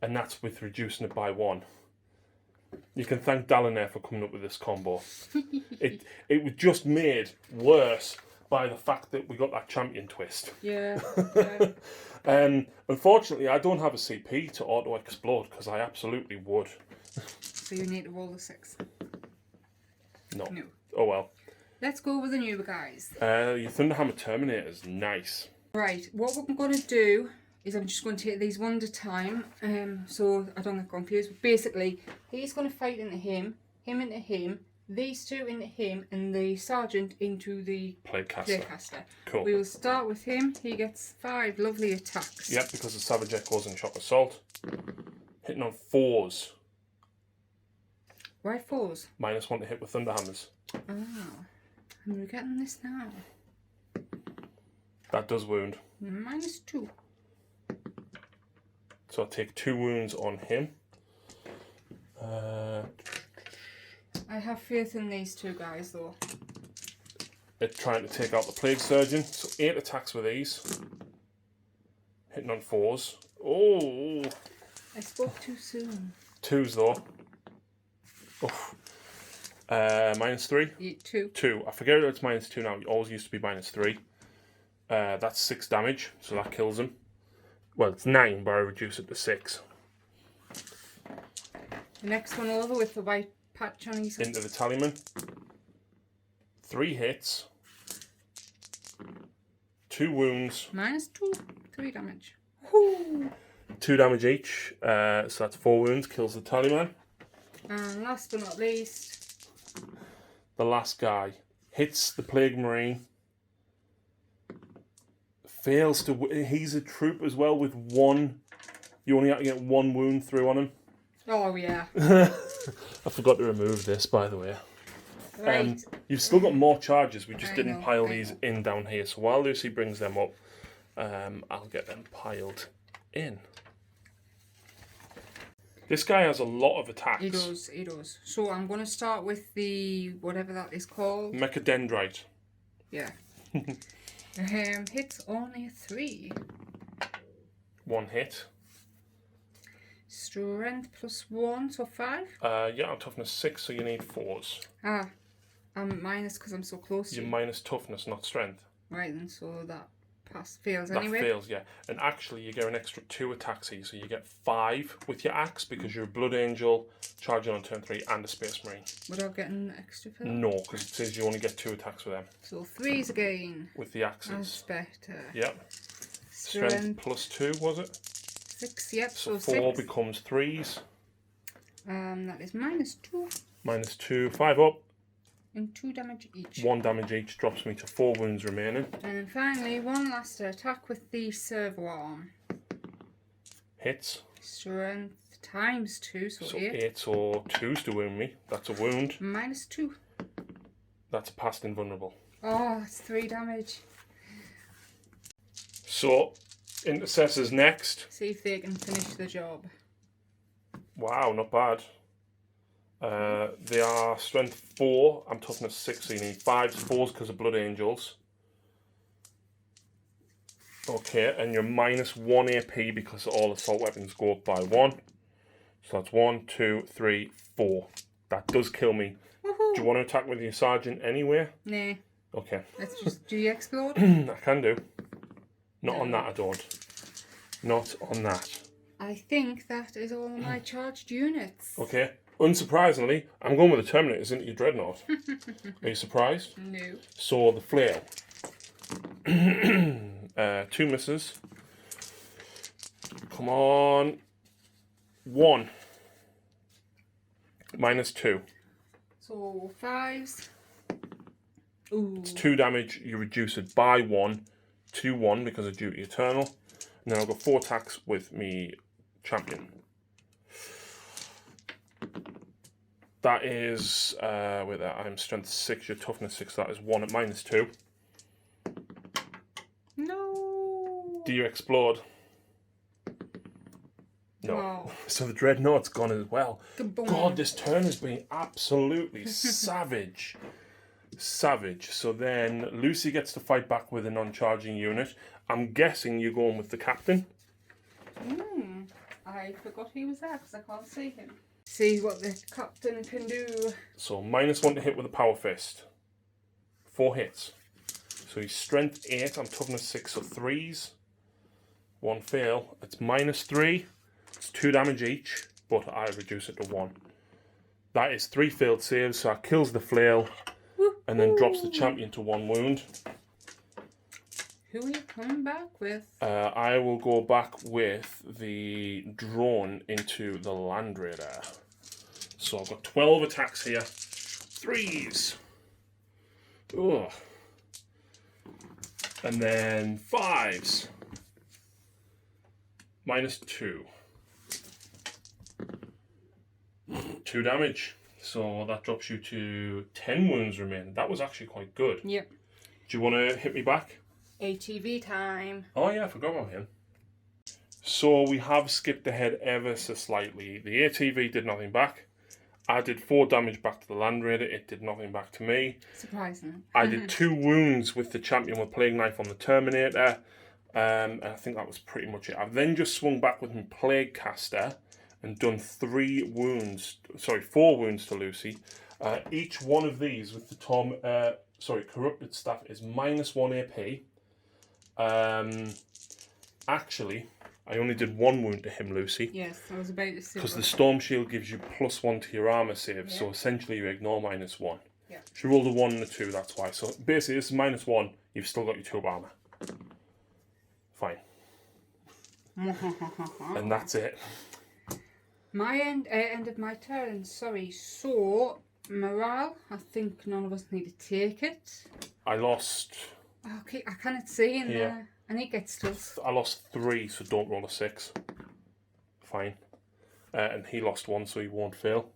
And that's with reducing it by 1. You can thank Dallinair for coming up with this combo. It was just made worse by the fact that we got that champion twist. Yeah. Unfortunately, I don't have a CP to auto-explode because I absolutely would. So you need to roll the 6. No. No. Oh well. let's go with the newer guys. Your Thunderhammer Terminator is nice. Right, what we're going to do is I'm just going to take these one at a time, so I don't get confused. But basically, he's going to fight into him into him, these two into him, and the sergeant into the Platecaster. Cool. We will start with him. He gets 5 lovely attacks. Yep, because the Savage Echoes and Shock Assault. Hitting on 4s. Why 4s? -1 to hit with Thunderhammers. Oh, I'm getting this now. That does wound. -2. So I'll take 2 wounds on him. I have faith in these two guys though. It's trying to take out the Plague Surgeon. So 8 attacks with these. Hitting on 4s. Oh! I spoke too soon. 2s though. Oh. -3? 2. 2. I forget it's -2 now. It always used to be -3. That's 6 damage, so that kills him. Well, it's 9, but I reduce it to 6. The next one over with the white patch on his... Into the Tallyman. 3 hits. 2 wounds. -2. 3 damage. Woo. 2 damage each. So that's 4 wounds. Kills the Tallyman. And last but not least... The last guy. Hits the Plague Marine. Fails to... He's a troop as well with 1... You only have to get 1 wound through on him. Oh, yeah. I forgot to remove this, by the way. Right. You've still got more charges. We just didn't know, pile these in down here. So while Lucy brings them up, I'll get them piled in. This guy has a lot of attacks. He does, he does. So I'm going to start with the, whatever that is called. Mechadendrite. Yeah. Hits only 3. 1 hit. Strength +1, so 5? Yeah, on toughness 6, so you need 4s. Ah, I'm minus because I'm so close to You're you. minus toughness, not strength. Right then, so that fails That anyway. fails, yeah. And actually, you get an extra 2 attacks here, so you get 5 with your axe because you're a Blood Angel, charging on turn 3, and a Space Marine. Would I get an extra fill? No, because it says you only get 2 attacks with them. So 3s again. With the axes. That's better. Yep. Strength +2, was it? 6, yep, So so 4 6. becomes 3s. That is -2. -2, 5 up. And 2 damage each. 1 damage each drops me to 4 wounds remaining. And then finally, one last attack with the servo arm. Hits. Strength ×2, so 8. 8, so 2s to wound me. That's a wound. -2. That's a past invulnerable. Oh, that's 3 damage. So, Intercessors next. See if they can finish the job. Wow, not bad. They are strength 4. I'm toughness 6, so you need 5s, 4s because of Blood Angels. Okay, and you're -1 AP because all assault weapons go up by 1. So that's 1, 2, 3, 4. That does kill me. Woohoo! Do you want to attack with your sergeant anyway? Nah. Okay. Let's just... Do you explode? I can do. Not on that, I don't. Not on that. I think that is all of my charged units. Okay. Unsurprisingly, I'm going with the Terminators into your Dreadnought. Are you surprised? No. So, the Flail. 2 misses. Come on. 1. -2. So 5s. Ooh. It's 2 damage. You reduce it by 1 to 1 because of Duty Eternal. And then I've got 4 attacks with me champion. That is, with that, I'm strength 6, your toughness 6, that is 1 at -2. No. Do you explode? No. Wow. So the Dreadnought's gone as well. Kaboom. God, this turn has been absolutely savage. Savage. So then Lucy gets to fight back with a non-charging unit. I'm guessing you're going with the captain. I forgot he was there because I can't see him. See what the captain can do. So -1 to hit with a power fist. 4 hits. So he's strength 8, I'm toughness 6, so 3s. 1 fail. It's -3. It's 2 damage each, but I reduce it to 1. That is 3 failed saves, so that kills the flail. Woo. and then drops the champion to 1 wound. Who are you coming back with? I will go back with the drone into the Land Raider. So I've got 12 attacks here. 3s. Ugh. And then 5s. -2. 2 damage. So that drops you to 10 wounds remaining. That was actually quite good. Yep. Do you want to hit me back? ATV time. Oh yeah, I forgot about him. So we have skipped ahead ever so slightly. The ATV did nothing back. I did 4 damage back to the Land Raider. It did nothing back to me. Surprising. I did 2 wounds with the champion with Plague Knife on the Terminator. And I think that was pretty much it. I've then just swung back with my Plague Caster and done 4 wounds to Lucy. Each one of these with the Corrupted Staff is -1 AP. Actually, I only did 1 wound to him, Lucy. Yes, I was about to say. Because the Storm Shield gives you +1 to your armor save, so essentially you ignore -1. Yeah. If you rolled a 1 and a 2, that's why. So basically, this is -1. You've still got your 2 of armor. Fine. And that's it. My end of my turn. Sorry. So morale. I think none of us need to take it. I lost. Okay, I cannot see in there. And it gets stuff. I lost 3, so don't roll a 6. Fine. And he lost 1, so he won't fail.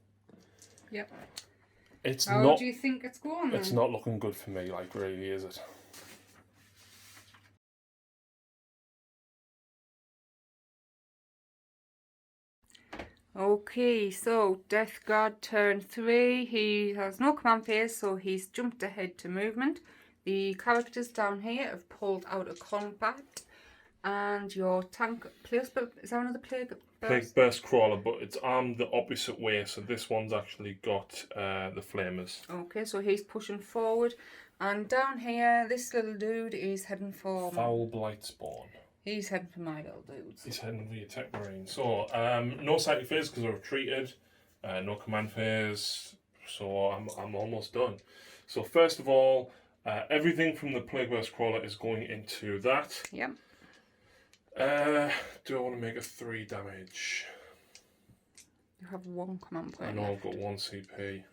Yep. How do you think it's going then? It's not looking good for me, like, really, is it? Okay, so Death Guard turn 3. He has no command phase, so he's jumped ahead to movement. The characters down here have pulled out of combat, and your tank is that another plague burst crawler, but it's armed the opposite way, so this one's actually got the flamers. Okay, so he's pushing forward, and down here this little dude is heading for Foul Blightspawn. He's heading for my little dudes. He's heading for the attack marine. So no psychic phase because I've retreated, no command phase, so I'm almost done. So first of all, everything from the Plague Burst Crawler is going into that. Yep. Do I want to make a 3 damage? You have 1 command point. I know I've got 1 CP.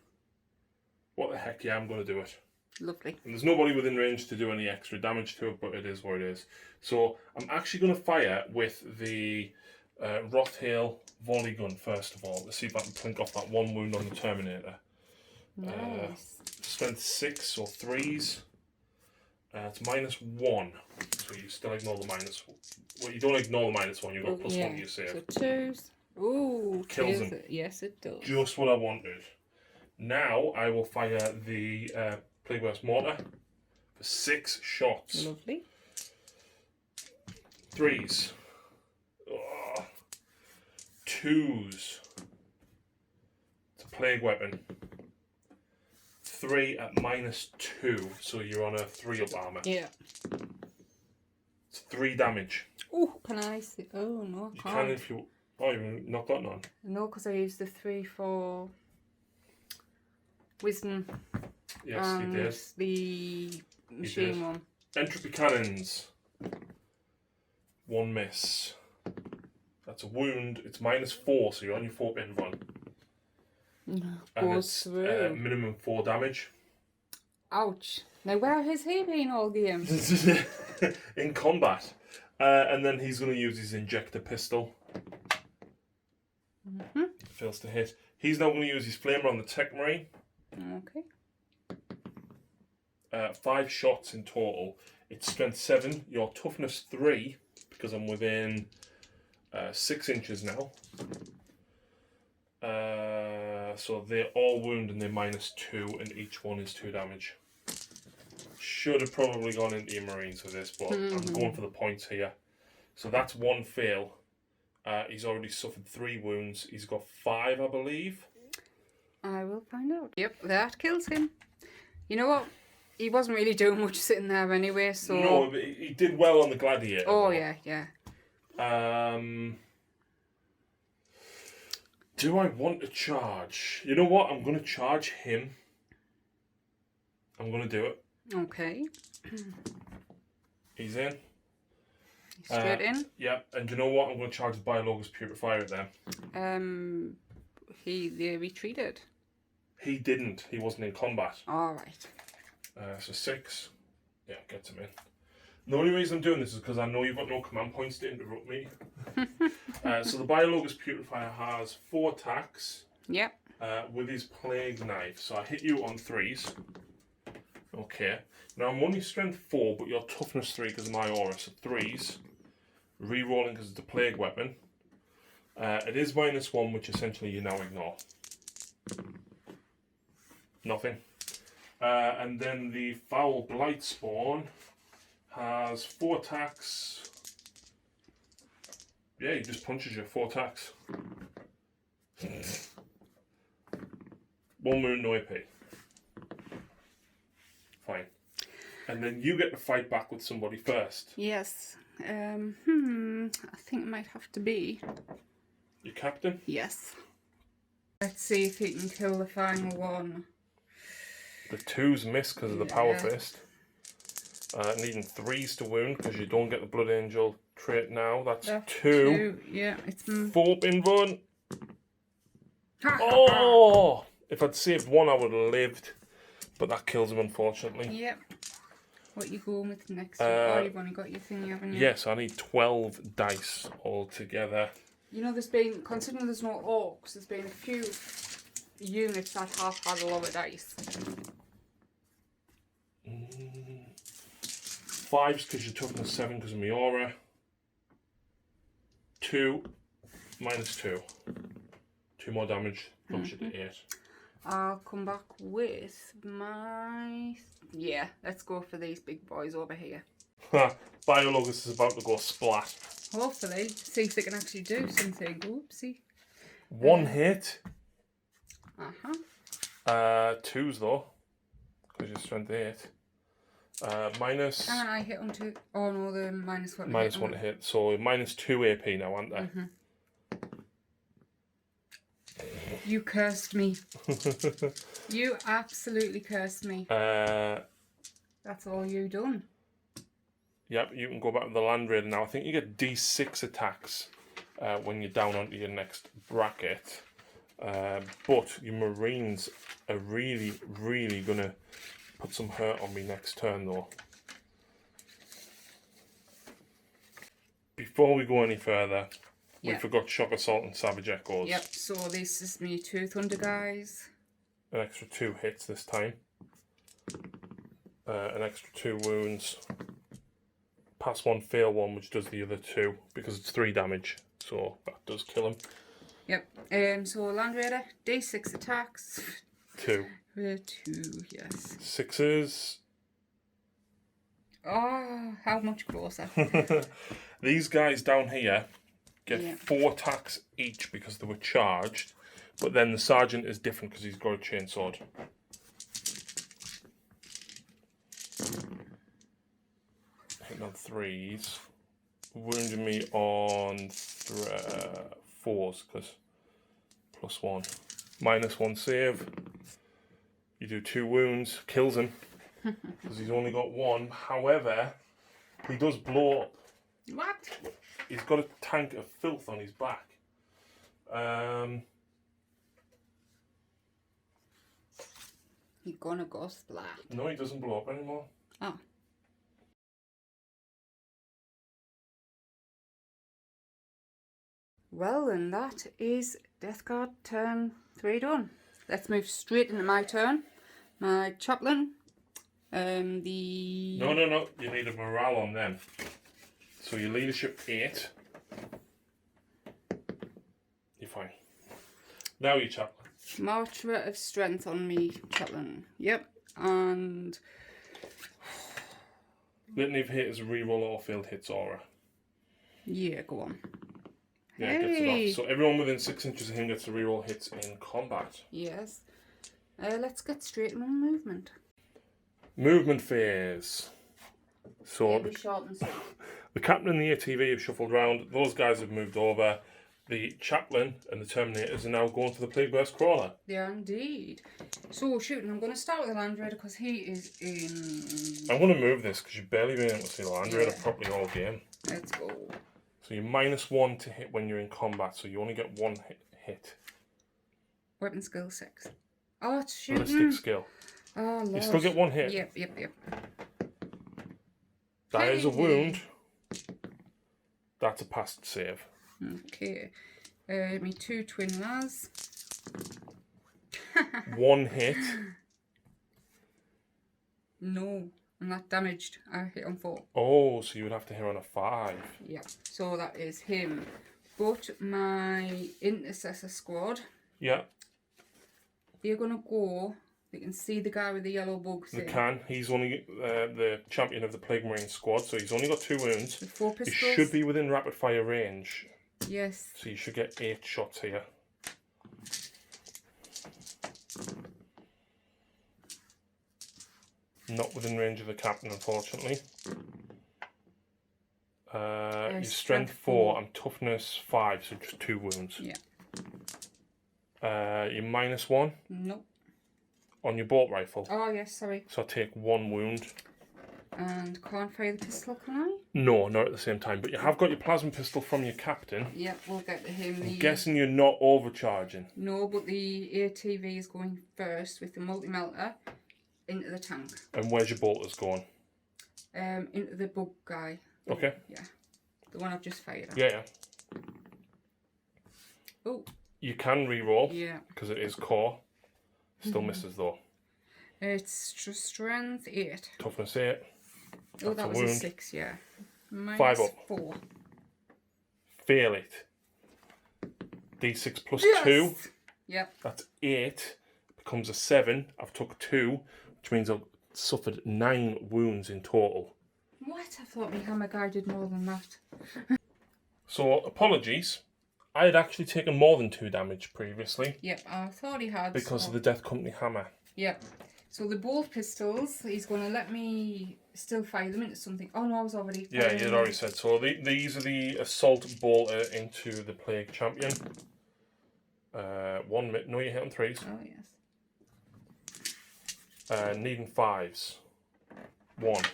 What the heck, yeah, I'm going to do it. Lovely. And there's nobody within range to do any extra damage to it, but it is what it is. So I'm actually going to fire with the Rothail volley gun first of all. Let's see if I can clink off that 1 wound on the Terminator. Nice. Strength 6 or 3s. It's -1, so you still ignore the -1. Well, you don't ignore the -1. You've got +1 to your save. So 2s. Ooh, kills him. Yes, it does. Just what I wanted. Now I will fire the Plague Burst Mortar for 6 shots. Lovely. 3s. 2s. It's a plague weapon. 3 at -2, so you're on a 3 up armor. Yeah. It's 3 damage. Oh, can I see? Oh, no, I can't. You can if you. Oh, you've not got none. No, because I used the 3 for Wisdom. Yes, and you did. The machine one. Entropy cannons. 1 miss. That's a wound. It's -4, so you're on your 4 pin run. No, And goes it's through. minimum 4 damage. Ouch. Now, where has he been all game? In combat. And then he's going to use his injector pistol. Fails to hit. He's now going to use his flamer on the Tech Marine. Okay. 5 shots in total. It's strength 7. Your toughness 3, because I'm within 6 inches now. So they're all wound and they're -2, and each one is 2 damage. Should have probably gone into your Marines for this, but I'm going for the points here. So that's 1 fail. He's already suffered 3 wounds. He's got 5, I believe. I will find out. Yep, that kills him. You know what? He wasn't really doing much sitting there anyway, so... No, but he did well on the Gladiator. Oh, yeah, yeah. Do I want to charge? You know what? I'm going to charge him. I'm going to do it. Okay. He's in. Straight in? Yeah, and you know what? I'm going to charge the Biologous Purifier at them. They retreated. He didn't. He wasn't in combat. Alright. So 6. Yeah, gets him in. The only reason I'm doing this is because I know you've got no command points to interrupt me. So the Biologous Purifier has 4 attacks. Yep. With his Plague Knife. So I hit you on 3s. Okay. Now I'm only strength 4, but you're toughness 3 because of my aura. So 3s. Rerolling because it's a plague weapon. It is -1, which essentially you now ignore. Nothing. And then the Foul Blight Spawn has 4 attacks. Yeah, he just punches you. 4 attacks. 1 wound, no AP. Fine. And then you get to fight back with somebody first. Yes. I think it might have to be Your captain? yes. Let's see if he can kill the final one. The 2s miss because of the Power Fist. Needing 3s to wound because you don't get the Blood Angel trait now. That's 2. Yeah, it's 4 bin one. Oh! If I'd saved 1, I would have lived. But that kills him, unfortunately. Yep. What you going with next? Oh, you've only got your thingy, haven't you? Yes, I need 12 dice altogether. You know, there's been, considering there's no orcs, there's been a few units that have had a lot of dice. 5s because you're toughness 7 because of my aura. 2, -2. 2 more damage, bumps you to 8. I'll come back with my... Yeah, let's go for these big boys over here. Biologous is about to go splat. Hopefully, see if they can actually do something. Oopsie. 1 hit. Uh-huh. 2s though, because you're strength 8. Minus... Can I hit on 2? Oh no, the -1. -1 to hit, so -2 AP now, aren't they? Mm-hmm. You cursed me. You absolutely cursed me. That's all you done. Yep, you can go back to the Land Raider now. I think you get D6 attacks when you're down onto your next bracket. But your Marines are really, really going to put some hurt on me next turn though. Before we go any further, we forgot Shock Assault and Savage Echoes. Yep, so this is me 2 Thunder guys. An extra 2 hits this time. An extra 2 wounds. Pass 1, fail 1, which does the other 2 because it's 3 damage. So that does kill him. Yep. So Land Raider, D6 attacks. 2. 2, yes. 6s. Oh, how much closer? These guys down here get 4 attacks each because they were charged, but then the sergeant is different because he's got a chainsword. Hitting on 3s, wounding me on 4s because +1, -1 save. You do 2 wounds, kills him because he's only got 1. However, he does blow up. What? He's got a tank of filth on his back. He's gonna go splat. No, he doesn't blow up anymore. Oh. Well, and that is Death Guard turn 3 done. Let's move straight into my turn. My chaplain. No. You need a morale on them. So your leadership 8. You're fine. Now your chaplain. Marcher of Strength on me, chaplain. Yep. And Litany of Hit is a reroll all failed hits aura. yeah, go on. Yeah, it gets it off. So everyone within 6 inches of him gets to reroll hits in combat. Yes. Let's get straight into movement. Movement phase. So Be short and sweet. the captain and the ATV have shuffled round. Those guys have moved over. the Chaplain and the Terminators are now going to the Plague Burst Crawler. They are indeed. So, shooting, I'm going to start with the Land Raider because he is in... I'm going to move this because you've barely been able to see the Land Raider properly all game. Let's go. So you're -1 to hit when you're in combat, so you only get 1 hit. Weapon skill 6. Oh, it's shooting. Ballistic skill. Oh, Lord. You still get 1 hit. Yep. That is a wound. That's a passed save. Okay. Me 2 twin las. 1 hit. No, I'm not damaged. I hit on 4. Oh, so you would have to hit on a 5. Yeah, so that is him. But my Intercessor squad, Yeah. they're going to go... You can see the guy with the yellow bugs They there. can. He's only the champion of the Plague Marine squad, so he's only got 2 wounds. With 4 He pistols. should be within rapid fire range. Yes. So you should get 8 shots here. Not within range of the captain, unfortunately. Your strength 4 and toughness 5, so just 2 wounds. Yeah. You're -1 Nope. on your bolt rifle. Oh, yes, sorry. So I take 1 wound. And can't fire the pistol, can I? No, not at the same time. But you have got your plasma pistol from your captain. Yeah, we'll get to him. I'm guessing you're not overcharging. No, but the ATV is going first with the multi-melter into the tank. And where's your bolters going? Into the bug guy. Okay. Yeah. The one I've just fired at. Yeah. Oh. You can re-roll. Yeah. Because it is core. Still misses though. It's just strength 8. Toughness 8. Oh, that was a wound. 6, yeah. -5 up. -4. Fail it. D6 plus Yes! 2. Yep. That's 8. Becomes a 7. I've took 2, which means I've suffered 9 wounds in total. What? I thought my hammer guy did more than that. So, apologies. I had actually taken more than 2 damage previously. Yep, I thought he had. Because of the Death Company hammer. Yep. So the bolt pistols, he's going to let me still fire them into something. Oh no, I was already... Yeah, you'd already said. So these are the Assault Bolter into the Plague Champion. 1 minute. No, you hit on 3s. Oh, yes. Needing 5s. 1.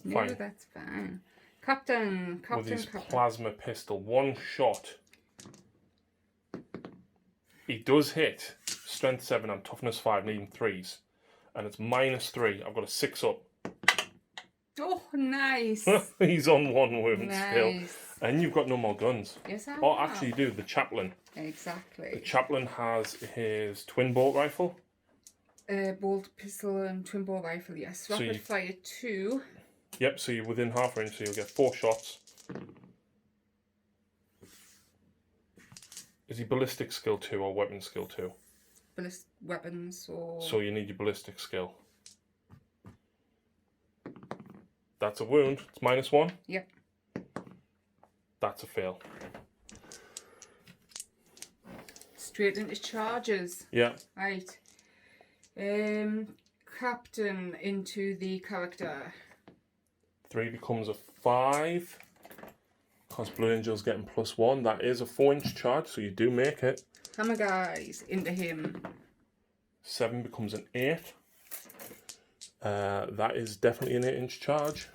No, Fine. that's fine. Captain, With his Captain. plasma pistol. 1 shot. He does hit. Strength 7 and toughness 5, needing 3s. And it's -3. I've got a 6 up. Oh, nice. He's on 1 wound still. Nice. And you've got no more guns. Yes, I have. Oh, actually you do. The Chaplain. Exactly. The Chaplain has his twin bolt rifle. Bolt pistol and twin bolt rifle, yes. So Rapid you- fire 2. Yep, so you're within half range, so you'll get 4 shots. Is he ballistic skill 2 or weapon skill 2? Weapons or... So you need your ballistic skill. That's a wound. It's -1. Yep. That's a fail. Straight into charges. Yeah. Right. Captain into the character. 3 becomes a 5. Because Blue Angel's getting +1. That is a 4-inch charge, so you do make it. Hammer guys into him. 7 becomes an 8. That is definitely an 8-inch charge.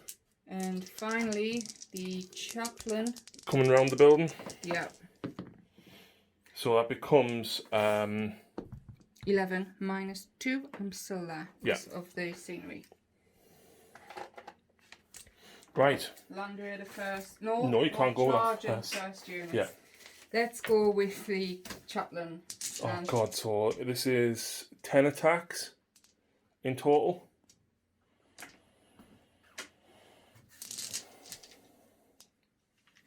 And finally, the chaplain. Coming around the building. Yeah. So that becomes 11 -2. I'm still there. Yeah. Because of the scenery. right. Land Raider first. No, No, you can't go with that charging first. units. Yeah. Let's go with the chaplain. Oh And god, so this is 10 attacks in total.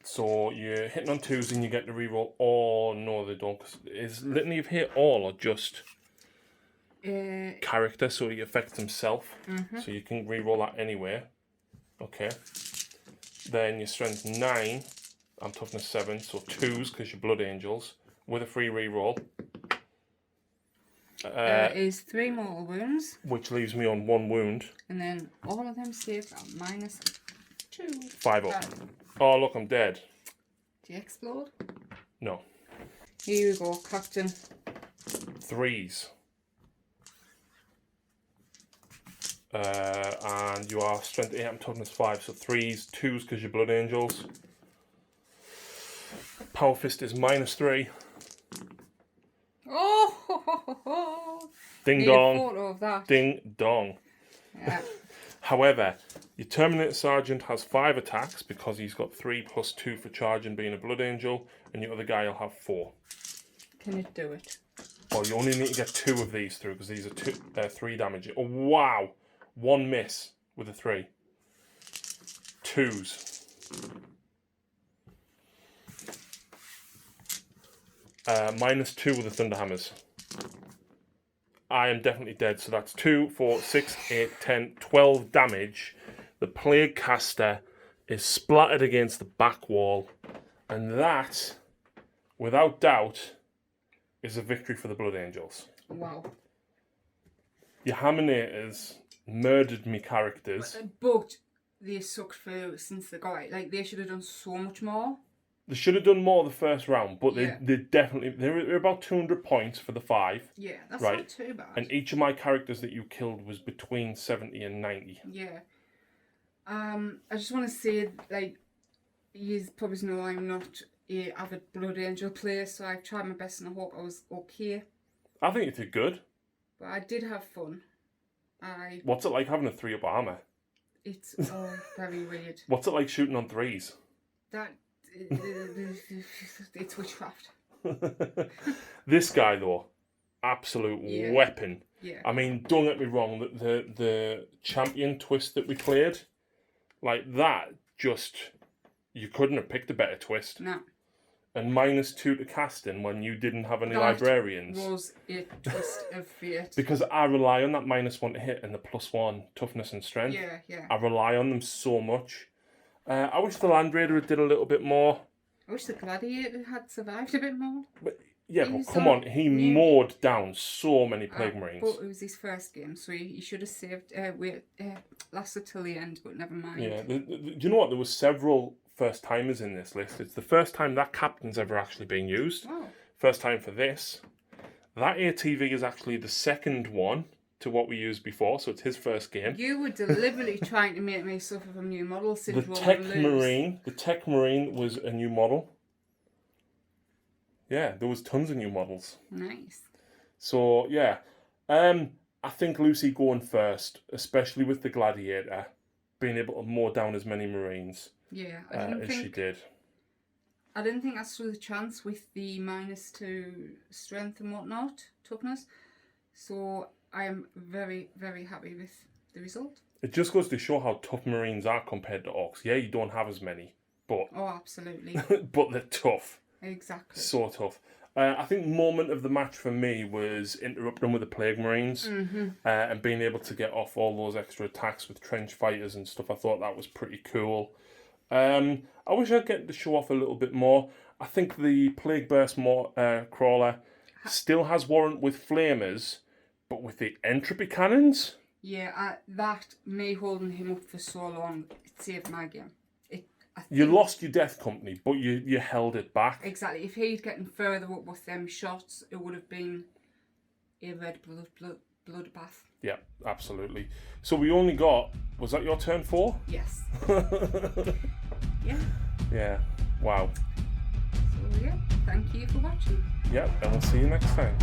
So you're hitting on 2s and you get to reroll. Oh no, they don't. 'Cause is Litany of Hit all or just character? So he affects himself. So you can reroll that anyway. Okay. Then your strength 9 and toughness 7, so 2s because you're Blood Angels with a free reroll. is 3 mortal wounds. Which leaves me on 1 wound. And then all of them saves are -2. 5 up. Oh look, I'm dead. Do you explode? No. Here you go, Captain. 3s. And you are strength 8 and toughness 5, so 3s, 2s because you're Blood Angels. Power Fist is -3. Oh! Ding Need dong. a photo of that. Ding dong. Yeah. However, your Terminator Sergeant has 5 attacks because he's got 3 + 2 for charging being a Blood Angel, and your other guy will have 4. Can it do it? Well, you only need to get 2 of these through because these are 3 damage. Oh, wow. 1 miss with a 3. 2s. -2 with the Thunderhammers. I am definitely dead. So that's 2, 4, 6, 8, 10, 12 damage. The Plague Caster is splattered against the back wall. And that, without doubt, is a victory for the Blood Angels. Wow. Your Hammonators murdered me characters. But they sucked for since they got it. Like, they should have done so much more. They should have done more the first round, but Yeah. they're about 200 points for the 5. Yeah, that's Right. not too bad. And each of my characters that you killed was between 70 and 90. Yeah. I just want to say, like, you probably know I'm not a avid Blood Angel player, so I've tried my best and I hope I was okay. I think you did good. But I did have fun. What's it like having a 3-up armor? It's very weird. What's it like shooting on 3s? That it's witchcraft. This guy though, absolute weapon. Yeah. I mean, don't get me wrong, the champion twist that we played, like that, just you couldn't have picked a better twist. No. And -2 to casting when you didn't have any That librarians. was a twist of fate. Because I rely on that -1 to hit and the +1 toughness and strength. Yeah, yeah. I rely on them so much. I wish the Land Raider did a little bit more. I wish the Gladiator had survived a bit more. But yeah, He but was come on on, he new- mowed down so many Plague Marines. But it was his first game, so he should have saved. Lasted till the end, but never mind. Yeah, do you know what? There were several first timers in this list. It's the first time that captain's ever actually been used. Wow. First time for this. That ATV is actually the second one to what we used before, so it's his first game. You were deliberately trying to make me suffer from new model The syndrome. Tech Marine was a new model. Yeah, there was tons of new models. Nice. So yeah, I think Lucy going first, especially with the Gladiator, being able to mow down as many Marines Yeah, as she did. I didn't think I stood a chance with the -2 strength and whatnot, toughness. So I am very, very happy with the result. It just goes to show how tough Marines are compared to Orcs. Yeah, you don't have as many, but Oh, absolutely. but they're tough. Exactly. So tough. I think moment of the match for me was interrupting with the Plague Marines and being able to get off all those extra attacks with trench fighters and stuff. I thought that was pretty cool. I wish I'd get to show off a little bit more. I think the Plague Burst Crawler still has warrant with Flamers, but with the Entropy Cannons? Yeah, that, me holding him up for so long, it saved my game. You lost your Death Company, but you held it back. Exactly. If he'd gotten further up with them shots, it would have been a red bloodbath. Yeah, absolutely. So we only got, was that your turn 4? Yes. Yeah. Yeah. Wow. So yeah, thank you for watching. Yeah, and we'll see you next time.